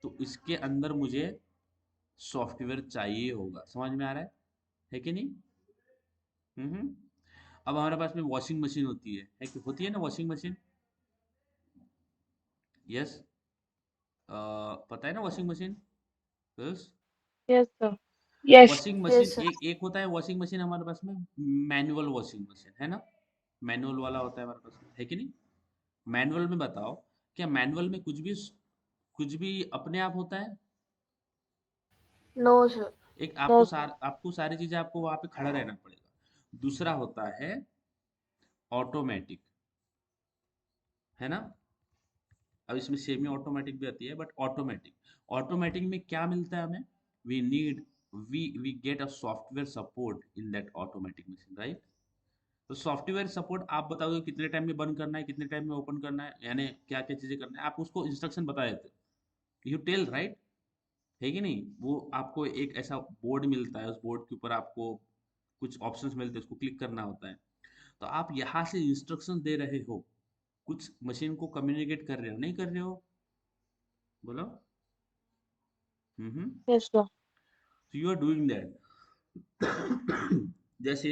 तो इसके अंदर मुझे सॉफ्टवेयर चाहिए होगा। समझ में आ रहा है कि नहीं? हम्म। अब हमारे पास में वॉशिंग मशीन है कि होती है ना वॉशिंग मशीन? यस, पता है ना washing machine? Yes. Yes, sir. Yes. Washing machine, Yes, sir. एक होता है वॉशिंग मशीन हमारे पास में, मैनुअल वॉशिंग मशीन, है ना? मैनुअल वाला होता है हमारे पास में, है कि नहीं? मैनुअल में बताओ, क्या मैनुअल में कुछ भी अपने आप होता है? No, sir. एक No, sir. आपको सारी चीजें, आपको वहां पे खड़ा रहना पड़ेगा। दूसरा होता है ऑटोमेटिक, है ना? अब इसमें सेमी ऑटोमेटिक भी आती है, बट ऑटोमेटिक, ऑटोमेटिक में क्या मिलता है हमें? We need we get a software support in that automatic machine, right? तो सॉफ्टवेयर सपोर्ट आप बताओगे कितने टाइम में बंद करना है, कितने टाइम में ओपन करना है, यानी क्या क्या चीजें करना है, आप उसको इंस्ट्रक्शन बता देते, यू टेल, राइट? है कि नहीं? वो आपको एक ऐसा बोर्ड मिलता है, उस बोर्ड के ऊपर आपको कुछ ऑप्शंस मिलते हैं, उसको क्लिक करना होता है। तो आप यहाँ से इंस्ट्रक्शन दे रहे हो, कुछ मशीन को कम्युनिकेट कर रहे हो, नहीं कर रहे हो? बोलो। हम्म। yes, sir. So you are doing that. जैसे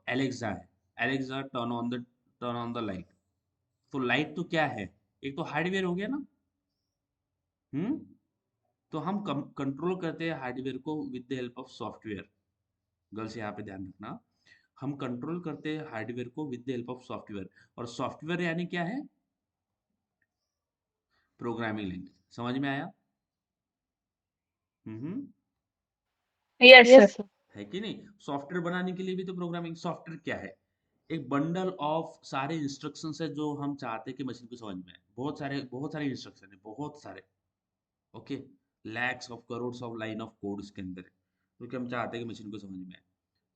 एलेक्सा है, Alexa turn on the light. तो लाइट तो क्या है? एक तो हार्डवेयर हो गया ना। हम्म। तो हम कंट्रोल करते हैं हार्डवेयर को with the help of software. Girls यहाँ पे ध्यान रखना, हम कंट्रोल करते हैं हार्डवेयर को with the help of software. और सॉफ्टवेयर यानी क्या है? Programming language. समझ में आया? हम्म। Yes, sir. Yes, sir. है कि नहीं? सॉफ्टवेयर बनाने के लिए भी तो प्रोग्रामिंग, सॉफ्टवेयर क्या है? एक बंडल ऑफ सारे इंस्ट्रक्शंस है जो हम चाहते हैं कि मशीन को समझ में आए। बहुत सारे इंस्ट्रक्शन है, बहुत सारे, okay, lakhs of crores of line of code उसके अंदर है, जो कि हम चाहते हैं कि मशीन को समझ में आए।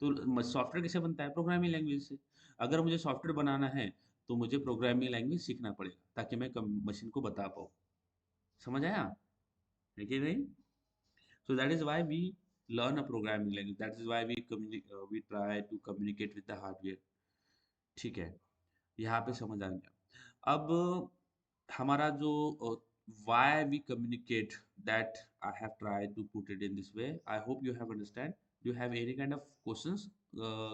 तो सॉफ्टवेयर कैसे बनता है? प्रोग्रामिंग लैंग्वेज से। अगर मुझे सॉफ्टवेयर बनाना है तो मुझे प्रोग्रामिंग लैंग्वेज सीखना पड़ेगा, ताकि मैं मशीन को बता पाऊँ। समझ आया है कि नहीं? So that is why we learn a programming language. That is why we try to communicate with the hardware. ठीक है, यहाँ पे समझ आ गया। अब हमारा जो why we communicate, that I have tried to put it in this way. I hope you have understand. Do you have any kind of questions,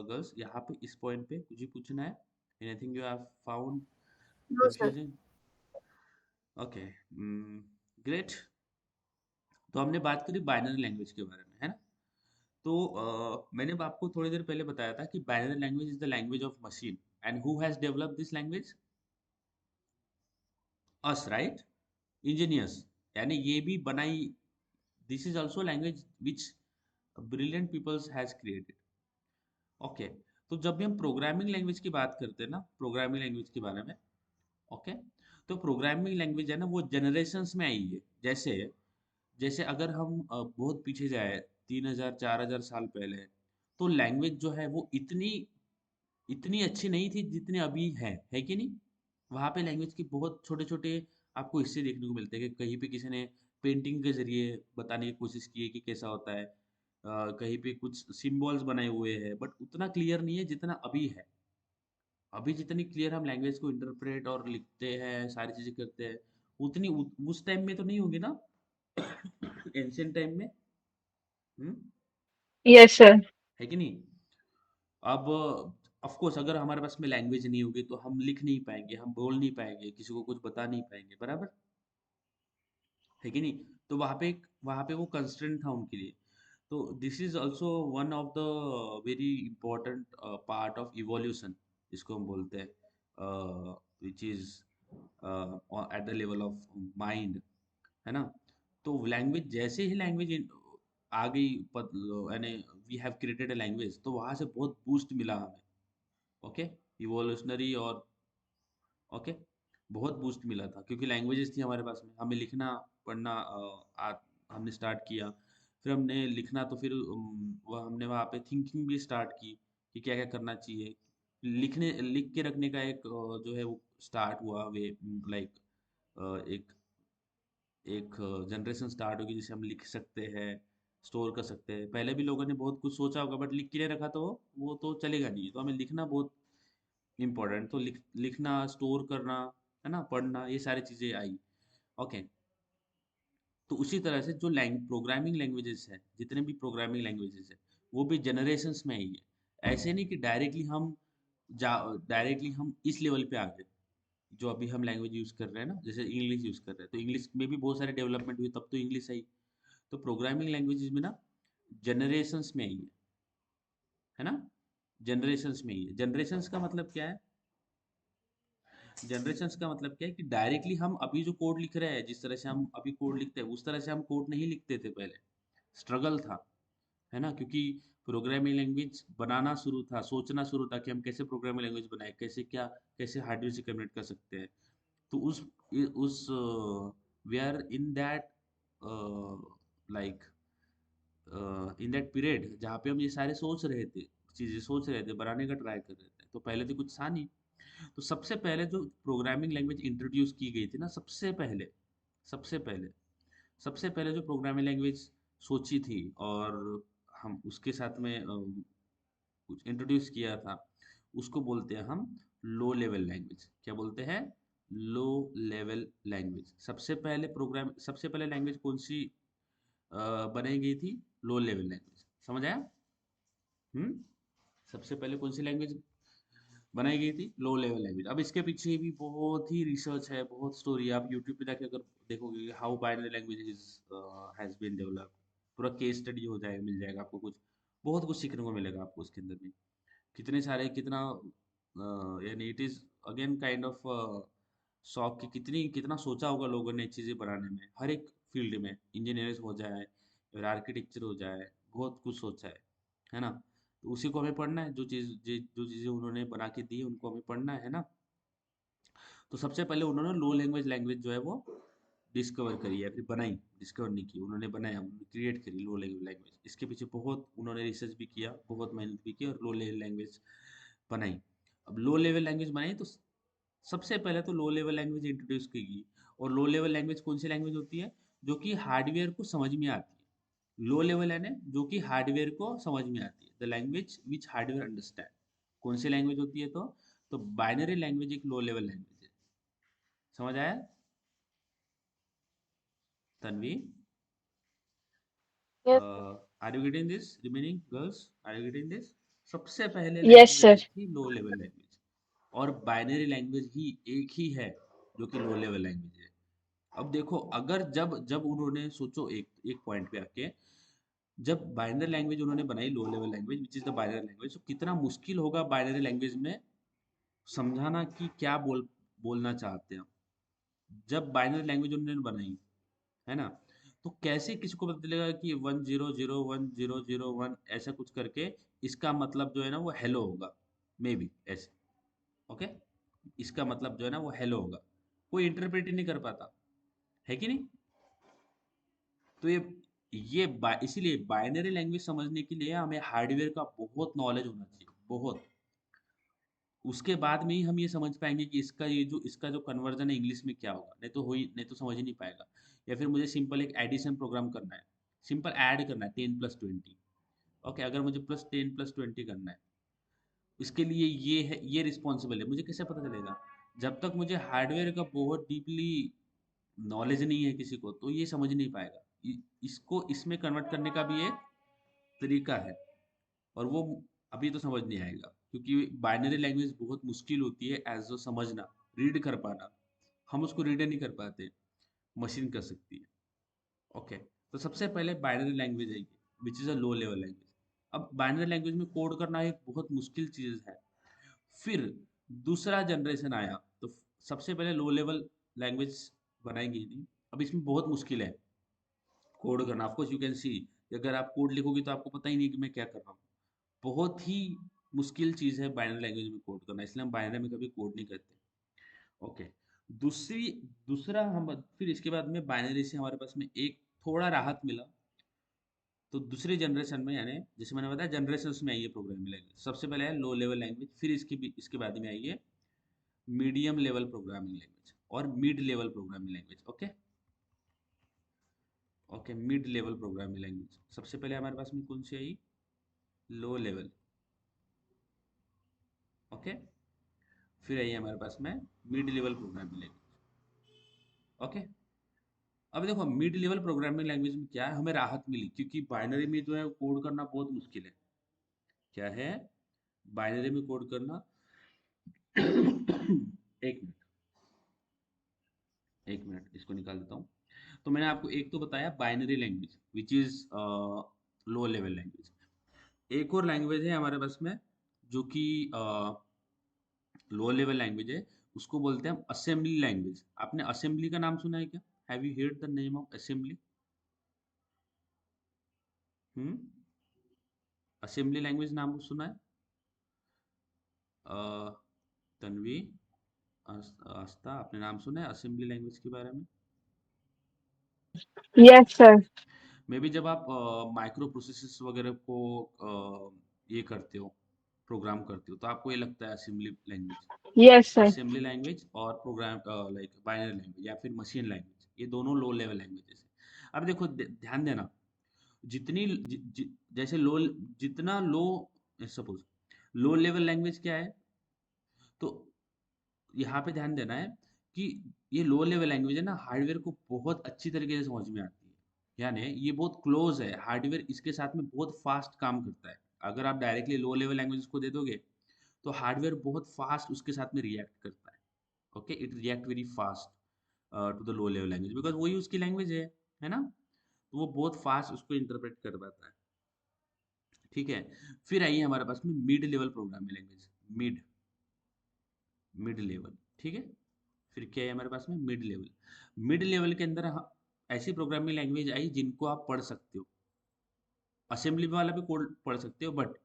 girls? यहाँ पे इस point पे कुछ भी पूछना है? Anything you have found No, sir. confusing? Okay, great. तो हमने बात करी बाइनरी लैंग्वेज के बारे में, है ना? तो मैंने आपको थोड़ी देर पहले बताया था कि binary language is the language of machine, and who has developed this language? Us, right? Engineers, यानी ये भी बनाई। This is also language which brilliant peoples has created, okay. तो जब भी हम प्रोग्रामिंग लैंग्वेज की बात करते हैं ना, प्रोग्रामिंग लैंग्वेज के बारे में, ओके, तो प्रोग्रामिंग लैंग्वेज है ना, वो जनरेशंस में आई है। जैसे जैसे अगर हम बहुत पीछे जाए, 3000 4000 साल पहले, तो लैंग्वेज जो है वो इतनी इतनी अच्छी नहीं थी जितनी अभी है कि नहीं? वहाँ पे लैंग्वेज के बहुत छोटे छोटे आपको हिस्से देखने को मिलते हैं, कि कहीं पे किसी ने पेंटिंग के जरिए बताने की कोशिश की है कि कैसा होता है, कहीं पे कुछ सिंबल्स बनाए हुए हैं, बट उतना क्लियर नहीं है जितना अभी है। अभी जितनी क्लियर हम लैंग्वेज को इंटरप्रेट और लिखते हैं, सारी चीजें करते हैं, उतनी उस टाइम में तो नहीं होगी ना। एंशियंट टाइम में। Yes, sir. है कि नहीं? अब ऑफ कोर्स अगर हमारे पास में लैंग्वेज नहीं होगी तो हम लिख नहीं पाएंगे, हम बोल नहीं पाएंगे, किसी को कुछ बता नहीं पाएंगे, बराबर है कि नहीं? तो वहाँ पे वो कंस्ट्रेंट था उनके लिए। तो this is also one of the very important part of evolution, जिसको हम बोलते हैं, which is at the level of mind, है ना? तो लैंग्वेज, जैसे ही लैंग्वेज आ गई, यानी we have created a language, तो वहाँ से बहुत बूस्ट मिला हमें। ओके, इवोल्यूशनरी और ओके, बहुत बूस्ट मिला था क्योंकि लैंग्वेजेस थी हमारे पास में, हमें लिखना पढ़ना हमने स्टार्ट किया। फिर हमने लिखना, तो फिर हमने वहाँ पे थिंकिंग भी स्टार्ट की कि क्या क्या करना चाहिए। लिख के रखने का एक जो है वो स्टार्ट हुआ वे, लाइक एक एक जनरेशन स्टार्ट होगी जिसे हम लिख सकते हैं, स्टोर कर सकते हैं। पहले भी लोगों ने बहुत कुछ सोचा होगा बट लिख के नहीं रखा, तो वो तो चलेगा नहीं। तो हमें लिखना बहुत इम्पोर्टेंट, तो लिखना, स्टोर करना, है ना, पढ़ना, ये सारी चीज़ें आई। ओके, तो उसी तरह से जो प्रोग्रामिंग लैंग्वेजेस है, जितने भी प्रोग्रामिंग लैंग्वेजेस है, वो भी जनरेशन्स में आई है। ऐसे नहीं कि डायरेक्टली हम इस लेवल पे आ गए जो अभी हम लैंग्वेज यूज़ कर रहे हैं ना, जैसे इंग्लिश यूज़ कर रहे हैं, तो इंग्लिश में भी बहुत सारे डेवलपमेंट हुई तब तो इंग्लिश आई। तो प्रोग्रामिंग लैंग्वेजेस में ना जनरेशन्स में आई है ना, जनरेशन्स में ही है। जनरेशन्स का मतलब क्या है? जनरेशन्स का मतलब क्या है कि डायरेक्टली हम अभी जो कोड लिख रहे हैं, जिस तरह से हम अभी कोड लिखते हैं, उस तरह से हम कोड नहीं लिखते थे पहले। स्ट्रगल था, है ना, क्योंकि प्रोग्रामिंग लैंग्वेज बनाना शुरू था, सोचना शुरू था कि हम कैसे प्रोग्रामिंग लैंग्वेज बनाए, कैसे हार्डवेयर से कम्युनिकेट कर सकते हैं। तो उस we are in that, like in that period जहाँ पे हम ये सारे सोच रहे थे, चीज़ें सोच रहे थे, बनाने का ट्राई कर रहे थे, तो पहले तो कुछ था नहीं। तो सबसे पहले जो प्रोग्रामिंग लैंग्वेज इंट्रोड्यूस की गई थी ना, सबसे पहले सबसे पहले जो प्रोग्रामिंग लैंग्वेज सोची थी और हम उसके साथ में कुछ इंट्रोड्यूस किया था, उसको बोलते हैं हम लो लेवल लैंग्वेज। क्या बोलते हैं? लो लेवल लैंग्वेज। सबसे पहले लैंग्वेज कौन सी बनाई गई थी? Low level language. समझ आया? हम्म। सबसे पहले कौन सी लैंग्वेज बनाई गई थी? Low level language. अब इसके पीछे भी बहुत ही रिसर्च है, बहुत स्टोरी है। आप यूट्यूब पे जाके अगर देखोगे how binary language has been developed, पूरा केस स्टडी हो जाएगा, मिल जाएगा आपको। बहुत कुछ सीखने को मिलेगा आपको उसके अंदर भी। कितने सारे कितना यानी it is again kind of शौक कि कितना सोचा होगा लोगों ने चीज़ें बनाने में, हर एक फील्ड में, इंजीनियर्स हो जाए और आर्किटेक्चर हो जाए, बहुत कुछ सोचा है ना? तो उसी को हमें पढ़ना है, जो चीज़ें उन्होंने बना के दी उनको हमें पढ़ना है ना? तो सबसे पहले उन्होंने लो लैंग्वेज जो है वो डिस्कवर करी है, फिर बनाई। डिस्कवर नहीं की उन्होंने, बनाया, उन्होंने क्रिएट करी लो लेवल लैंग्वेज। इसके पीछे बहुत उन्होंने रिसर्च भी किया, बहुत मेहनत भी की और लो लेवल लैंग्वेज बनाई। अब लो लेवल लैंग्वेज बनाई तो सबसे पहले तो लो लेवल लैंग्वेज इंट्रोड्यूस की गई। और लो लेवल लैंग्वेज कौन सी लैंग्वेज होती है? जो कि हार्डवेयर को समझ में आती है। लो लेवल है ना, जो कि हार्डवेयर को समझ में आती है, the language which hardware understand. कौन सी लैंग्वेज होती है? तो बाइनरी लैंग्वेज एक लो लेवल लैंग्वेज है। समझ आया Tanvi? Yes. Are you getting this, remaining girls? Are you getting this? सबसे पहले Yes, लैंग्वेज sir. आई थी लो लेवल लैंग्वेज। और बाइनरी लैंग्वेज ही एक ही है जो कि लो लेवल लैंग्वेज है। अब देखो, अगर जब जब उन्होंने सोचो, एक एक पॉइंट पे आके, जब बाइनरी लैंग्वेज उन्होंने बनाई, लो level language which is the binary language, तो कितना मुश्किल होगा बाइनरी लैंग्वेज में समझाना कि क्या बोलना चाहते हैं हम। जब बाइनरी लैंग्वेज उन्होंने बनाई, है ना, तो कैसे किसी को पता चलेगा कि 1 0 0 1 0 0 1 ऐसा कुछ करके इसका मतलब जो है ना वो हेलो होगा, मे बी ऐसे। ओके, इसका मतलब जो है ना वो हेलो होगा, कोई इंटरप्रेट ही नहीं कर पाता, है कि नहीं? तो इसीलिए बाइनरी लैंग्वेज समझने के लिए हमें हार्डवेयर का बहुत नॉलेज होना चाहिए, बहुत। उसके बाद में ही हम ये समझ पाएंगे कि इसका जो कन्वर्जन है इंग्लिश में क्या होगा, नहीं तो समझ ही नहीं पाएगा। या फिर मुझे सिंपल एक एडिशन प्रोग्राम करना है, सिंपल ऐड करना है 10 + 20। ओके, अगर मुझे +10 + 20 करना है, इसके लिए ये रिस्पॉन्सिबल है, मुझे कैसे पता चलेगा? जब तक मुझे हार्डवेयर का बहुत डीपली नॉलेज नहीं है किसी को, तो ये समझ नहीं पाएगा। इसको इसमें कन्वर्ट करने का भी एक तरीका है, और वो अभी तो समझ नहीं आएगा, क्योंकि बाइनरी लैंग्वेज बहुत मुश्किल होती है एज अ समझना, रीड कर पाना। हम उसको रीड नहीं कर पाते, मशीन कर सकती है। ओके, तो सबसे पहले बाइनरी लैंग्वेज है, which is a low level language. अब बाइनरी लैंग्वेज में कोड करना एक बहुत मुश्किल चीज़ है। फिर दूसरा जनरेशन आया, तो सबसे पहले लो लेवल लैंग्वेज बनाएंगे नहीं, अब इसमें बहुत मुश्किल है कोड करना। ऑफकोर्स यू कैन सी, अगर आप कोड लिखोगे तो आपको पता ही नहीं कि मैं क्या कर रहा हूँ। बहुत ही मुश्किल चीज़ है बाइनरी लैंग्वेज में कोड करना, इसलिए हम बाइनरी में कभी कोड नहीं करते। ओके, दूसरी दूसरा हम फिर इसके बाद में बाइनरी से हमारे पास में एक थोड़ा राहत मिला, तो दूसरी जनरेशन में, यानी जैसे मैंने बताया जनरेशन में आई है प्रोग्रामिंग लैंग्वेज। सबसे पहले है लो लेवल लैंग्वेज, फिर इसके बाद में आई है मीडियम लेवल प्रोग्रामिंग लैंग्वेज और mid level programming language. Okay okay, mid level programming language सबसे पहले हमारे पास में कौन सी आई? Low level. ओके, फिर आई हमारे पास में mid level programming language. Okay, अब देखो मिड लेवल प्रोग्रामिंग लैंग्वेज में क्या है, हमें राहत मिली, क्योंकि बाइनरी में जो है कोड करना बहुत मुश्किल है। क्या है? बाइनरी में कोड करना एक मिनट, एक मिनट, इसको निकाल देता हूँ। तो मैंने आपको एक तो बताया binary language which is low level language. एक और लैंग्वेज है हमारे पास में जो कि लो लेवल लैंग्वेज है, उसको बोलते हैं हम असेंबली लैंग्वेज। आपने असेंबली का नाम सुना है क्या? Have you heard the name of assembly? Hmm, assembly language नाम सुना है? तन्वी, आस्था, आपने नाम सुना है असेंबली लैंग्वेज के बारे में? Yes, sir. मे बी जब आप माइक्रो प्रोसेसर्स वगैरह को ये करते हो, प्रोग्राम करते हो, तो आपको ये लगता है assembly language. Yes, sir. Assembly language और प्रोग्राम लाइक बाइनरी लैंग्वेज या फिर मशीन लैंग्वेज, ये दोनों लो लेवल लैंग्वेजेस है। अब देखो ध्यान देना, जितनी जैसे लो, जितना लो, सपोज लो लेवल लैंग्वेज क्या है, तो यहाँ पे ध्यान देना है कि ये लो लेवल लैंग्वेज है ना, हार्डवेयर को बहुत अच्छी तरीके से समझ में आती है। यानी ये बहुत क्लोज है, हार्डवेयर इसके साथ में बहुत फास्ट काम करता है। अगर आप डायरेक्टली लो लेवल लैंग्वेज को दे दोगे, तो हार्डवेयर बहुत फास्ट उसके साथ में रिएक्ट करता है। ओके, it react very fast to the low level language, because वही उसकी लैंग्वेज है ना, तो वो बहुत फास्ट उसको इंटरप्रेट कर पाता है। ठीक है, फिर आइए हमारे पास में mid level programming language, mid mid level. ठीक है, फिर क्या है हमारे पास में? Mid level. मिड लेवल के अंदर ऐसी प्रोग्रामिंग लैंग्वेज आई जिनको आप पढ़ सकते हो, असेंबली वाला भी कोड पढ़ सकते हो, बट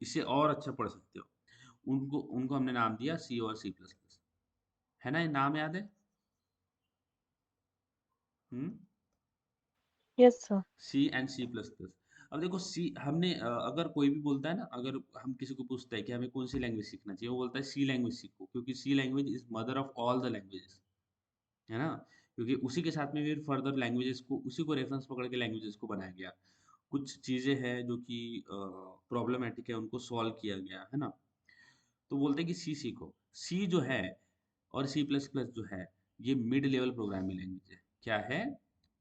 इससे और अच्छा पढ़ सकते हो। उनको उनको हमने नाम दिया सी और सी प्लस प्लस, है ना? ये नाम याद है? Hmm, Yes, sir. C and C plus plus. अब देखो सी, हमने अगर कोई भी बोलता है ना, अगर हम किसी को पूछते हैं कि हमें कौन सी लैंग्वेज सीखना चाहिए, वो बोलता है सी लैंग्वेज सीखो, क्योंकि C language is mother of all the languages, है ना? क्योंकि उसी के साथ में फिर फर्दर लैंग्वेजेस को, उसी को रेफरेंस पकड़ के लैंग्वेजेस को बनाया गया। कुछ चीज़ें हैं जो कि प्रॉब्लमेटिक है, उनको सॉल्व किया गया, है ना? तो बोलते हैं कि सी सीखो। सी जो है और सी प्लस प्लस जो है, ये मिड लेवल प्रोग्रामिंग लैंग्वेज है। क्या है?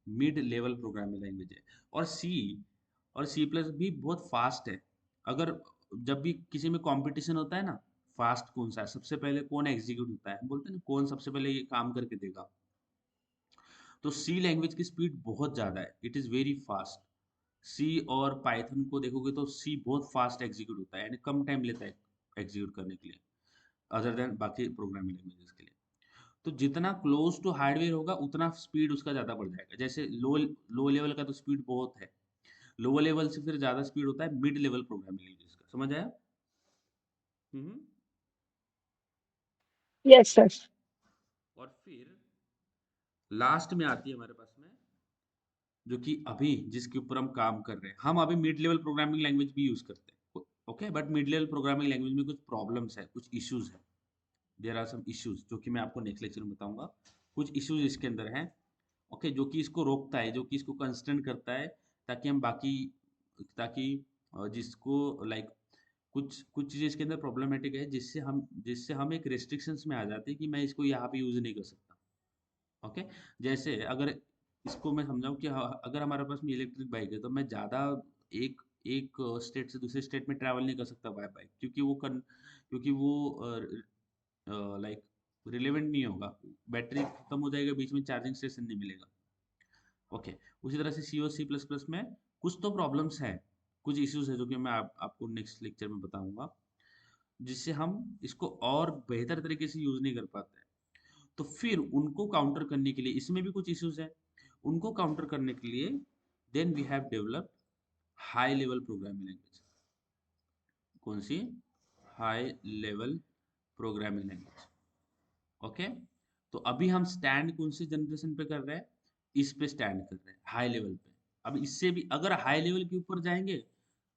मिड लेवल प्रोग्रामिंग लैंग्वेज है। और सी प्लस भी बहुत फास्ट है। अगर जब भी किसी में कंपटीशन होता है ना, फास्ट कौन सा है, सबसे पहले कौन एग्जीक्यूट होता है, हम बोलते हैं ना कौन सबसे पहले ये काम करके देगा, तो सी लैंग्वेज की स्पीड बहुत ज़्यादा है, इट इज़ वेरी फास्ट। सी और पाइथन को देखोगे तो सी बहुत फास्ट एग्जीक्यूट होता है, यानी कम टाइम लेता है एग्जीक्यूट करने के लिए, अदर देन बाकी प्रोग्रामिंग लैंग्वेजेस के लिए। तो जितना क्लोज टू हार्डवेयर होगा उतना स्पीड उसका ज़्यादा बढ़ जाएगा। जैसे लो लेवल का तो स्पीड बहुत है, लोअर लेवल से फिर ज़्यादा स्पीड होता है मिड लेवल प्रोग्रामिंग लैंग्वेज का। समझ आया? हम्म। Yes, sir. और फिर लास्ट में आती है हमारे पास में, जो कि अभी जिसके ऊपर हम काम कर रहे हैं, हम अभी मिड लेवल प्रोग्रामिंग लैंग्वेज भी यूज करते हैं। Okay, but mid level programming language में कुछ प्रॉब्लम्स है, कुछ इश्यूज है। देयर आर सम इश्यूज जो कि मैं आपको नेक्स्ट लेक्चर में बताऊंगा। कुछ इश्यूज इसके अंदर हैं, ओके, जो कि इसको रोकता है, जो कि इसको कंस्ट्रेंट करता है, ताकि हम बाकी, ताकि जिसको लाइक कुछ कुछ चीज़ें इसके अंदर प्रॉब्लमेटिक है, जिससे हम एक रेस्ट्रिक्शंस में आ जाते हैं कि मैं इसको यहाँ पे यूज़ नहीं कर सकता। ओके, जैसे अगर इसको मैं समझाऊं कि अगर हमारे पास में इलेक्ट्रिक बाइक है तो मैं ज़्यादा एक एक स्टेट से दूसरे स्टेट में ट्रैवल नहीं कर सकता बाय बाइक, क्योंकि वो लाइक रिलेवेंट नहीं होगा, बैटरी खत्म हो जाएगा, बीच में चार्जिंग स्टेशन नहीं मिलेगा। ओके, उसी तरह से सी और सी प्लस प्लस में कुछ तो प्रॉब्लम्स हैं, कुछ इश्यूज है जो कि मैं आपको नेक्स्ट लेक्चर में बताऊंगा, जिससे हम इसको और बेहतर तरीके से यूज नहीं कर पाते हैं। तो फिर उनको काउंटर करने के लिए इसमें भी कुछ इश्यूज है, उनको काउंटर करने के लिए then we have developed high level programming language. कौन सी? High level programming language. Okay, तो अभी हम स्टैंड कौन सी जनरेशन पे कर रहे हैं? इस पे स्टैंड कर रहे हैं, हाई लेवल पे। अब इससे भी अगर हाई लेवल के ऊपर जाएंगे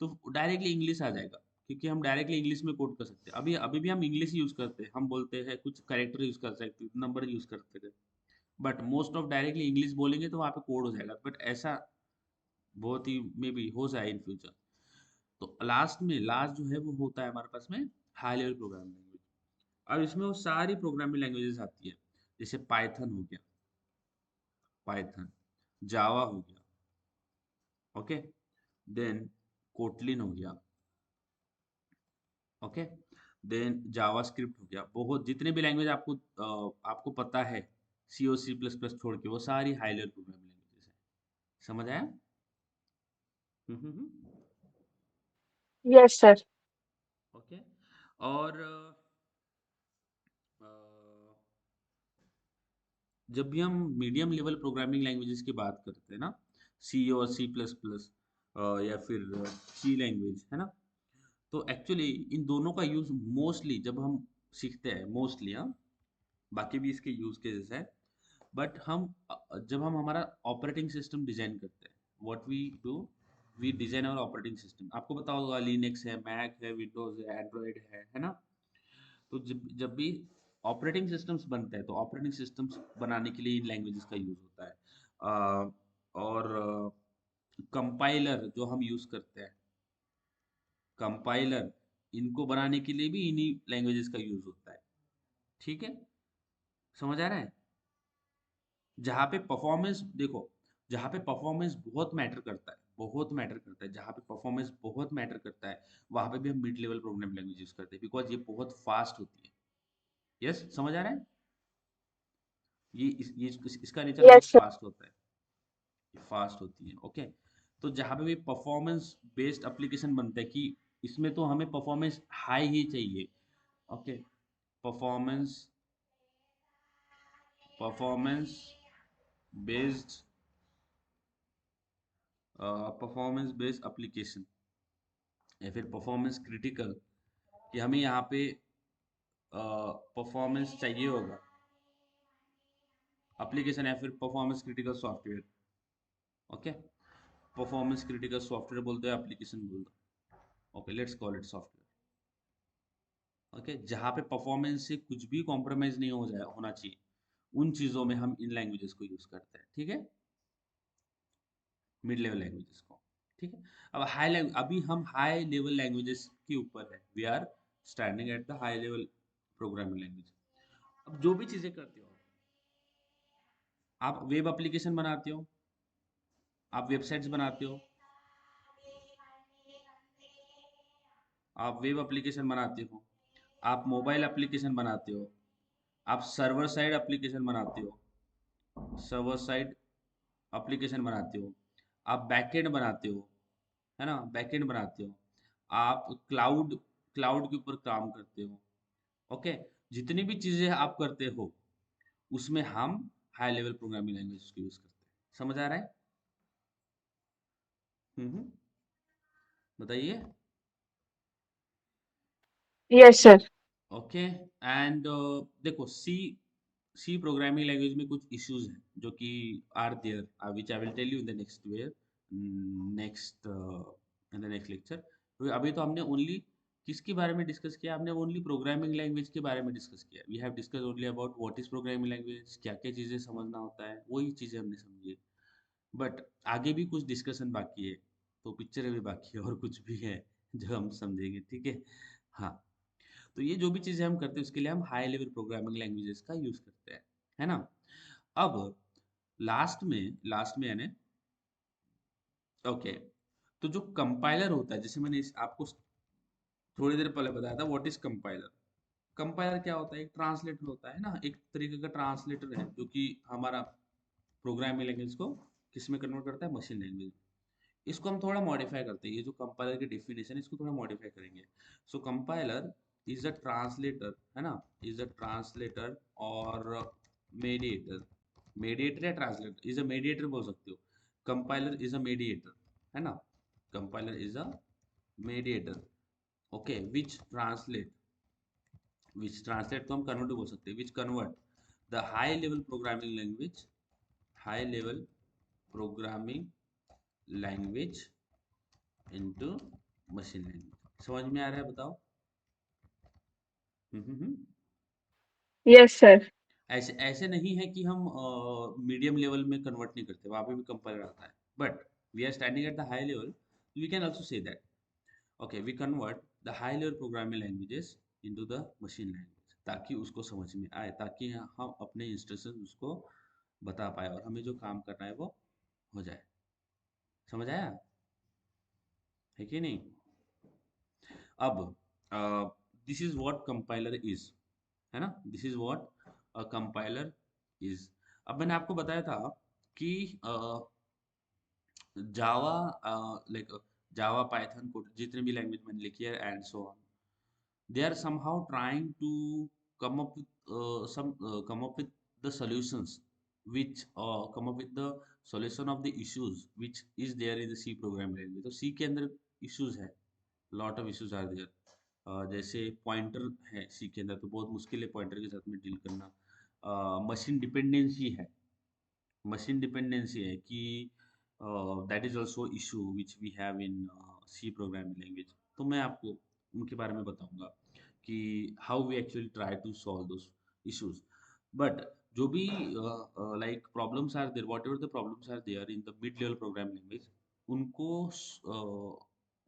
तो डायरेक्टली इंग्लिश आ जाएगा, क्योंकि हम डायरेक्टली इंग्लिश में कोड कर सकते हैं। अभी अभी भी हम इंग्लिश यूज करते हैं, हम बोलते हैं कुछ करेक्टर यूज कर सकते हैं, नंबर यूज करते हैं, but most of directly English बोलेंगे तो वहाँ पे कोड हो जाएगा, बट ऐसा बहुत ही मे बी हो जाए इन फ्यूचर। तो लास्ट जो है वो होता है हमारे पास में हाई लेवल प्रोग्रामिंग लैंग्वेज। अब इसमें वो सारी प्रोग्रामिंग लैंग्वेजेस आती है, जैसे पाइथन हो गया, पाइथन, जावा हो गया, ओके, देन कोटलिन हो गया, ओके, देन जावास्क्रिप्ट हो गया। बहुत जितने भी लैंग्वेज आपको पता है सी और सी प्लस प्लस छोड़ के, वो सारी हाई लेवल प्रोग्रामिंग लैंग्वेजेस है। समझ आया? Yes, sir. ओके, और जब भी हम मीडियम लेवल प्रोग्रामिंग लैंग्वेजेस की बात करते हैं ना, सी और सी प्लस प्लस या फिर सी लैंग्वेज, है ना, तो एक्चुअली इन दोनों का यूज मोस्टली जब हम सीखते हैं, मोस्टली, हाँ, बाकी भी इसके यूज केसेस हैं, बट जब हम हमारा ऑपरेटिंग सिस्टम डिजाइन करते हैं, what we do, we design our operating system. आपको पता होगा लिनक्स है, मैक है, विंडोज है, एंड्रॉयड है ना। तो जब जब भी ऑपरेटिंग सिस्टम्स बनते हैं तो ऑपरेटिंग सिस्टम्स बनाने के लिए इन लैंग्वेजेस का यूज होता है। और कंपाइलर जो हम यूज करते हैं, कंपाइलर, इनको बनाने के लिए भी इन्हीं लैंग्वेजेस का यूज होता है। ठीक है, समझ आ रहा है? जहाँ पे परफॉर्मेंस देखो, जहाँ पे परफॉर्मेंस बहुत मैटर करता है, बहुत मैटर करता है, जहाँ पे परफॉर्मेंस बहुत मैटर करता है, वहाँ पे भी हम mid level programming language use करते हैं, बिकॉज ये बहुत फास्ट होती है। यस, समझ आ रहा है? इसका नेचर बहुत Yes, sir. फास्ट होता है, ये फास्ट होती है। ओके, तो जहाँ पे भी परफॉर्मेंस बेस्ड एप्लीकेशन बनता है कि इसमें तो हमें परफॉर्मेंस हाई ही चाहिए। Okay, performance performance based performance based application या फिर परफॉर्मेंस क्रिटिकल, कि हमें यहाँ पे परफॉर्मेंस चाहिए होगा एप्लीकेशन, या फिर performance critical software. Okay, performance critical software बोलते हैं, एप्लीकेशन बोलते हैं। Okay, let's call it software. Okay, जहाँ पे परफॉर्मेंस से कुछ भी कॉम्प्रोमाइज नहीं होना चाहिए, उन चीज़ों में हम इन लैंग्वेजेस को यूज़ करते हैं। ठीक है, मिड लेवल लैंग्वेजेस को। ठीक है, अब अभी हम हाई लेवल लैंग्वेजेस के ऊपर है, we are standing at the high level programming language. अब जो भी चीज़ें करते हो, आप वेब एप्लीकेशन बनाते हो, आप वेबसाइट्स बनाते हो, आप वेब एप्लीकेशन बनाते हो, आप मोबाइल एप्लीकेशन बनाते हो, आप सर्वर साइड एप्लीकेशन बनाते हो, सर्वर साइड एप्लीकेशन बनाते हो, आप बैकएंड बनाते हो, है ना, बैकएंड बनाते हो, आप क्लाउड क्लाउड के ऊपर काम करते हो। ओके, जितनी भी चीज़ें आप करते हो उसमें हम हाई लेवल प्रोग्रामिंग लैंग्वेज को यूज़ करते हैं। समझ आ रहा है? बताइए। Yes, sir. ओके, एंड देखो, सी प्रोग्रामिंग लैंग्वेज में कुछ इश्यूज हैं जो कि are there, which I will tell you in the next in the next lecture. तो अभी तो हमने ओनली किसके बारे में डिस्कस किया? हमने ओनली प्रोग्रामिंग लैंग्वेज के बारे में डिस्कस किया। We have discuss only about what is programming language, क्या क्या चीज़ें समझना होता है, वही चीज़ें हमने समझी। बट आगे भी कुछ डिस्कशन बाकी है, तो पिक्चर भी बाकी है और कुछ भी है जो हम समझेंगे। ठीक है, हाँ। तो ये जो भी चीज़ें हम करते हैं उसके लिए हम हाई लेवल प्रोग्रामिंग लैंग्वेजेस का यूज़ करते हैं, है ना। अब लास्ट में यानी ओके, तो जो कंपाइलर होता है, जैसे मैंने आपको थोड़ी देर पहले बताया था व्हाट इज कंपाइलर। कंपाइलर क्या होता है? एक ट्रांसलेटर होता है ना, एक तरीके का ट्रांसलेटर है जो कि हमारा प्रोग्रामिंग लैंग्वेज को किस में कन्वर्ट करता है? Machine language. इसको हम थोड़ा मॉडिफाई करते हैं, ये जो कंपाइलर की डेफिनेशन है इसको थोड़ा मॉडिफाई करेंगे। सो कंपाइलर इज अ ट्रांसलेटर, है ना, इज अ ट्रांसलेटर और मेडिएटर। मेडिएटर या ट्रांसलेटर, इज अ मेडिएटर बोल सकते हो। कंपाइलर इज अ मेडिएटर, है ना, compiler is a mediator, okay, which translate तो हम कन्वर्ट बोल सकते हैं, विच convert the high level programming language, high level programming language into machine language. समझ में आ रहा है? बताओ। हम्म। Yes, sir. ऐसे ऐसे नहीं है कि हम मीडियम लेवल में कन्वर्ट नहीं करते, वहां पे भी कंपाइलर आता है, but we are standing at the high level, we can also say that okay we convert the high level programming languages into the machine language, ताकि उसको समझ में आए, ताकि हम अपने इंस्ट्रक्शन उसको बता पाए और हमें जो काम करना है वो हो जाए। समझ आया है कि नहीं? अब this is what compiler is, है ना, this is what a compiler is. अब मैंने आपको बताया था कि जावा, लाइक जावा, पाइथन कोड, जितने भी लैंग्वेज मैंने लिखी है and so on, they are somehow trying to come up with the solutions which come up with the solution of the issues which is there in the C programming language। तो C के अंदर issues है, lot of issues are there। जैसे पॉइंटर है C के अंदर, तो बहुत मुश्किल है पॉइंटर के साथ में डील करना। मशीन डिपेंडेंसी है, मशीन डिपेंडेंसी है कि that is also issue which we have in C programming language. तो मैं आपको उनके बारे में बताऊंगा कि how we actually try to solve those issues. But जो भी like problems are there, whatever the problems are there in the mid level programming language, उनको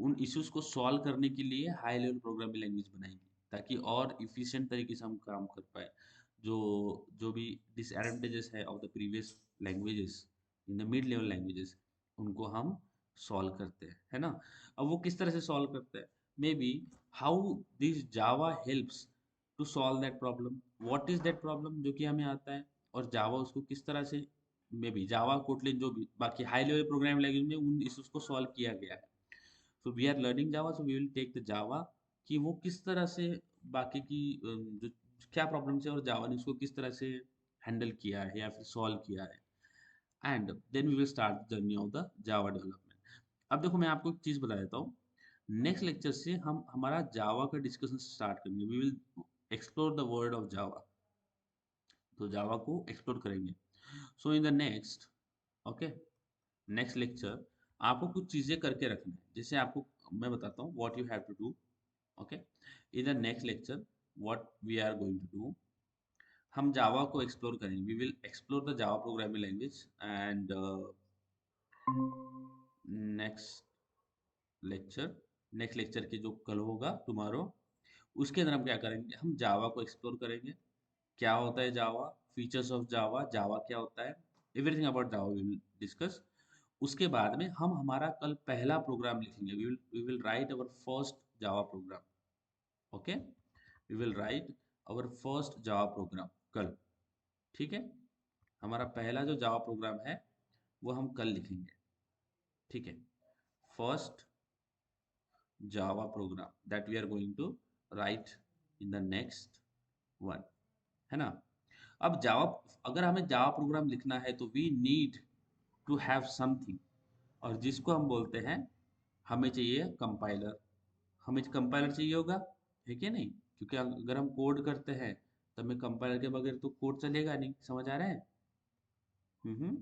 उन इश्यूज को सॉल्व करने के लिए हाई लेवल प्रोग्रामिंग लैंग्वेज बनाएंगे, ताकि और इफिशिएंट तरीके से हम काम कर पाए। जो जो भी डिसएडवांटेजेस है of the previous languages in the mid level languages, उनको हम सॉल्व करते हैं, है ना। अब वो किस तरह से सॉल्व करते हैं? Maybe how this Java helps to solve that problem, what is that problem जो कि हमें आता है, और जावा उसको किस तरह से, मे बी जावा, कोटलिन, जो भी बाकी हाई लेवल प्रोग्रामिंग लैंग्वेज में उन इश्यूज को सॉल्व किया गया है। So we are learning Java, so we will take the Java कि वो किस तरह से बाकी की जो क्या प्रॉब्लम्स है और जावा ने उसको किस तरह से हैंडल किया है या फिर सॉल्व किया है, and then we will start the journey of the Java development. अब देखो मैं आपको एक चीज बता देता हूँ, नेक्स्ट लेक्चर से हम हमारा जावा का डिस्कशन स्टार्ट करेंगे, we will explore the word of Java, तो जावा को एक्सप्लोर करेंगे। So in the next, okay, next lecture आपको कुछ चीजें करके रखना है, जैसे आपको मैं बताता हूँ what you have to do, okay. In the next lecture what we are going to do, हम जावा को एक्सप्लोर करेंगे, we will explore the Java programming language, and next lecture, next lecture के जो कल होगा टुमारो, उसके अंदर हम क्या करेंगे, हम जावा को एक्सप्लोर करेंगे, क्या होता है जावा, फीचर्स ऑफ जावा, जावा क्या होता है, everything about Java we will discuss. उसके बाद में हम हमारा कल पहला प्रोग्राम लिखेंगे, we will write our first Java program, okay, we will write our first Java program कल, ठीक है। हमारा पहला जो जावा प्रोग्राम है वो हम कल लिखेंगे, ठीक है, first Java program that we are going to write in the next one, है ना। अब जावा, अगर हमें जावा प्रोग्राम लिखना है तो we need to have something, और जिसको हम बोलते हैं, हमें चाहिए कंपाइलर, हमें कंपाइलर चाहिए होगा, है कि नहीं, क्योंकि अगर हम कोड करते हैं तो हमें कंपाइलर के बगैर तो कोड चलेगा नहीं। समझ आ रहा है? हम्म।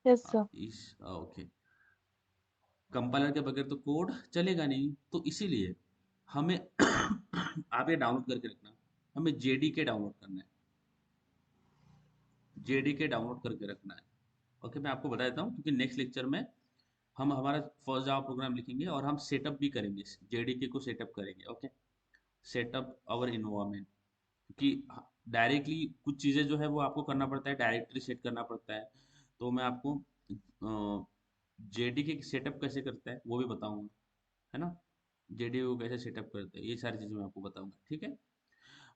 Yes, sir. इस ओके, कंपाइलर के बगैर तो कोड चलेगा नहीं, तो इसीलिए हमें आप ये डाउनलोड करके रखना, हमें जेडीके डाउनलोड करना है, जेडीके डाउनलोड करके रखना है, ओके। मैं आपको बता देता हूँ, क्योंकि नेक्स्ट लेक्चर में हम हमारा फर्स्ट जावा प्रोग्राम लिखेंगे और हम सेटअप भी करेंगे, जेडीके को सेटअप करेंगे, ओके, सेटअप आवर इन्वायरमेंट, कि डायरेक्टली कुछ चीज़ें जो है वो आपको करना पड़ता है, डायरेक्टली सेट करना पड़ता है। तो मैं आपको जेडीके सेटअप कैसे करता है वो भी बताऊंगा, है ना। जेडीके को कैसे सेटअप करते हैं ये सारी चीज़ें मैं आपको बताऊंगा, ठीक है।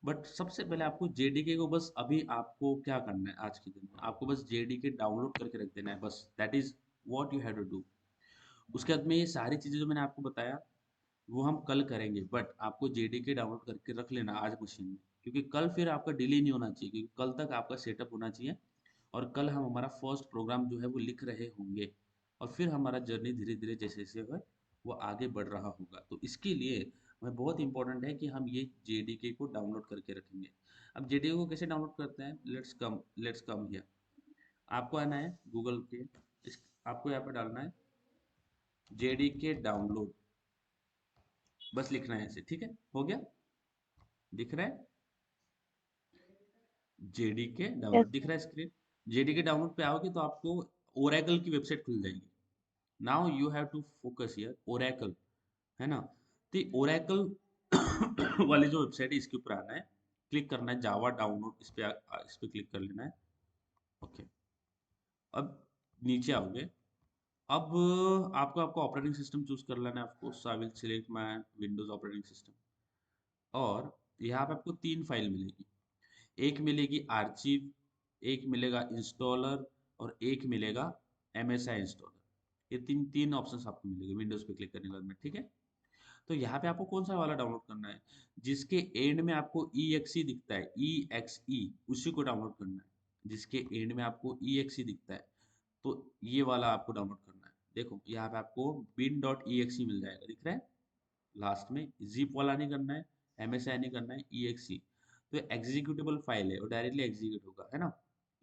बट सबसे पहले आपको जेडीके को बस अभी आपको क्या करना है, आज के दिन में आपको बस जेडीके डाउनलोड करके रख देना है, बस that is what you have to do. उसके बाद में ये सारी चीज़ें जो मैंने आपको बताया वो हम कल करेंगे, बट आपको जेडीके डाउनलोड करके रख लेना आज मशीन में, क्योंकि कल फिर आपका डिले नहीं होना चाहिए, क्योंकि कल तक आपका सेटअप होना चाहिए और कल हम हमारा फर्स्ट प्रोग्राम जो है वो लिख रहे होंगे और फिर हमारा जर्नी धीरे धीरे जैसे जैसे है वो आगे बढ़ रहा होगा। तो इसके लिए हमें बहुत इंपॉर्टेंट है कि हम ये जेडीके को डाउनलोड करके रखेंगे। अब जेडीके को कैसे डाउनलोड करते हैं, लेट्स कम हियर। आपको आना है गूगल के आपको यहाँ पे डालना है जेडीके डाउनलोड, बस लिखना है ऐसे, ठीक है। हो गया, दिख रहा है जेडीके Yes. डाउनलोड, दिख रहा है स्क्रीन। जेडीके डाउनलोड पे आओगे तो आपको ओरेकल की वेबसाइट खुल जाएगी। Now you have to focus here Oracle, है ना। तो ओरेकल वाली जो वेबसाइट है इसके ऊपर आना है, क्लिक करना है जावा डाउनलोड, इस पे क्लिक कर लेना है। ओके, अब नीचे आओगे। अब आपको आपका ऑपरेटिंग सिस्टम चूज कर लेना है आपको, so I will select my Windows operating system. और यहाँ पे आपको 3 फाइल मिलेगी, एक मिलेगी आर्चिव, एक मिलेगा इंस्टॉलर और एक मिलेगा MSI इंस्टॉलर। ये तीन तीन ऑप्शंस आपको मिलेंगे विंडोज पे क्लिक करने के बाद में, ठीक है। तो यहाँ पे आपको कौन सा वाला डाउनलोड करना है, जिसके एंड में आपको EXE दिखता है, EXE, उसी को डाउनलोड करना है। जिसके एंड में आपको EXE दिखता है तो ये वाला आपको डाउनलोड करना है। देखो यहाँ पे आपको bin.exe मिल जाएगा, दिख रहा है लास्ट में। जिप वाला नहीं करना है, MSI नहीं करना है, EXE। तो एग्जीक्यूटेबल फाइल है और डायरेक्टली एग्जीक्यूट होगा, है ना।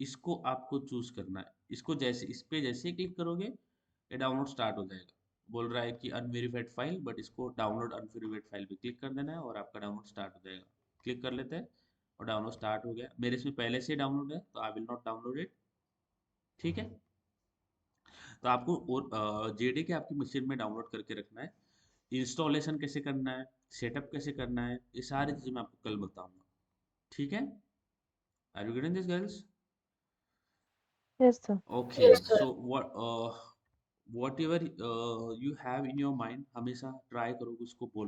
इसको आपको चूज करना है। इसको जैसे इस पे जैसे क्लिक करोगे ये डाउनलोड स्टार्ट हो जाएगा। बोल रहा है कि अनवेरिफाइड फाइल, बट इसको डाउनलोड अनवेरिफाइड फाइल पे क्लिक कर देना है और आपका डाउनलोड स्टार्ट हो जाएगा। क्लिक कर लेते हैं और डाउनलोड स्टार्ट हो गया। मेरे इसमें पहले से डाउनलोड है तो I will not download it, ठीक है। तो आपको और जेडीके आपकी मशीन में डाउनलोड करके रखना है। इंस्टॉलेशन कैसे करना है, सेटअप कैसे करना है, ये सारी चीजें मैं आपको कल बताऊंगा, ठीक है। Are you getting this girls? Yes, sir. Okay, Yes, sir. So whatever you have in your mind हमेशा ट्राई करो उसको बोल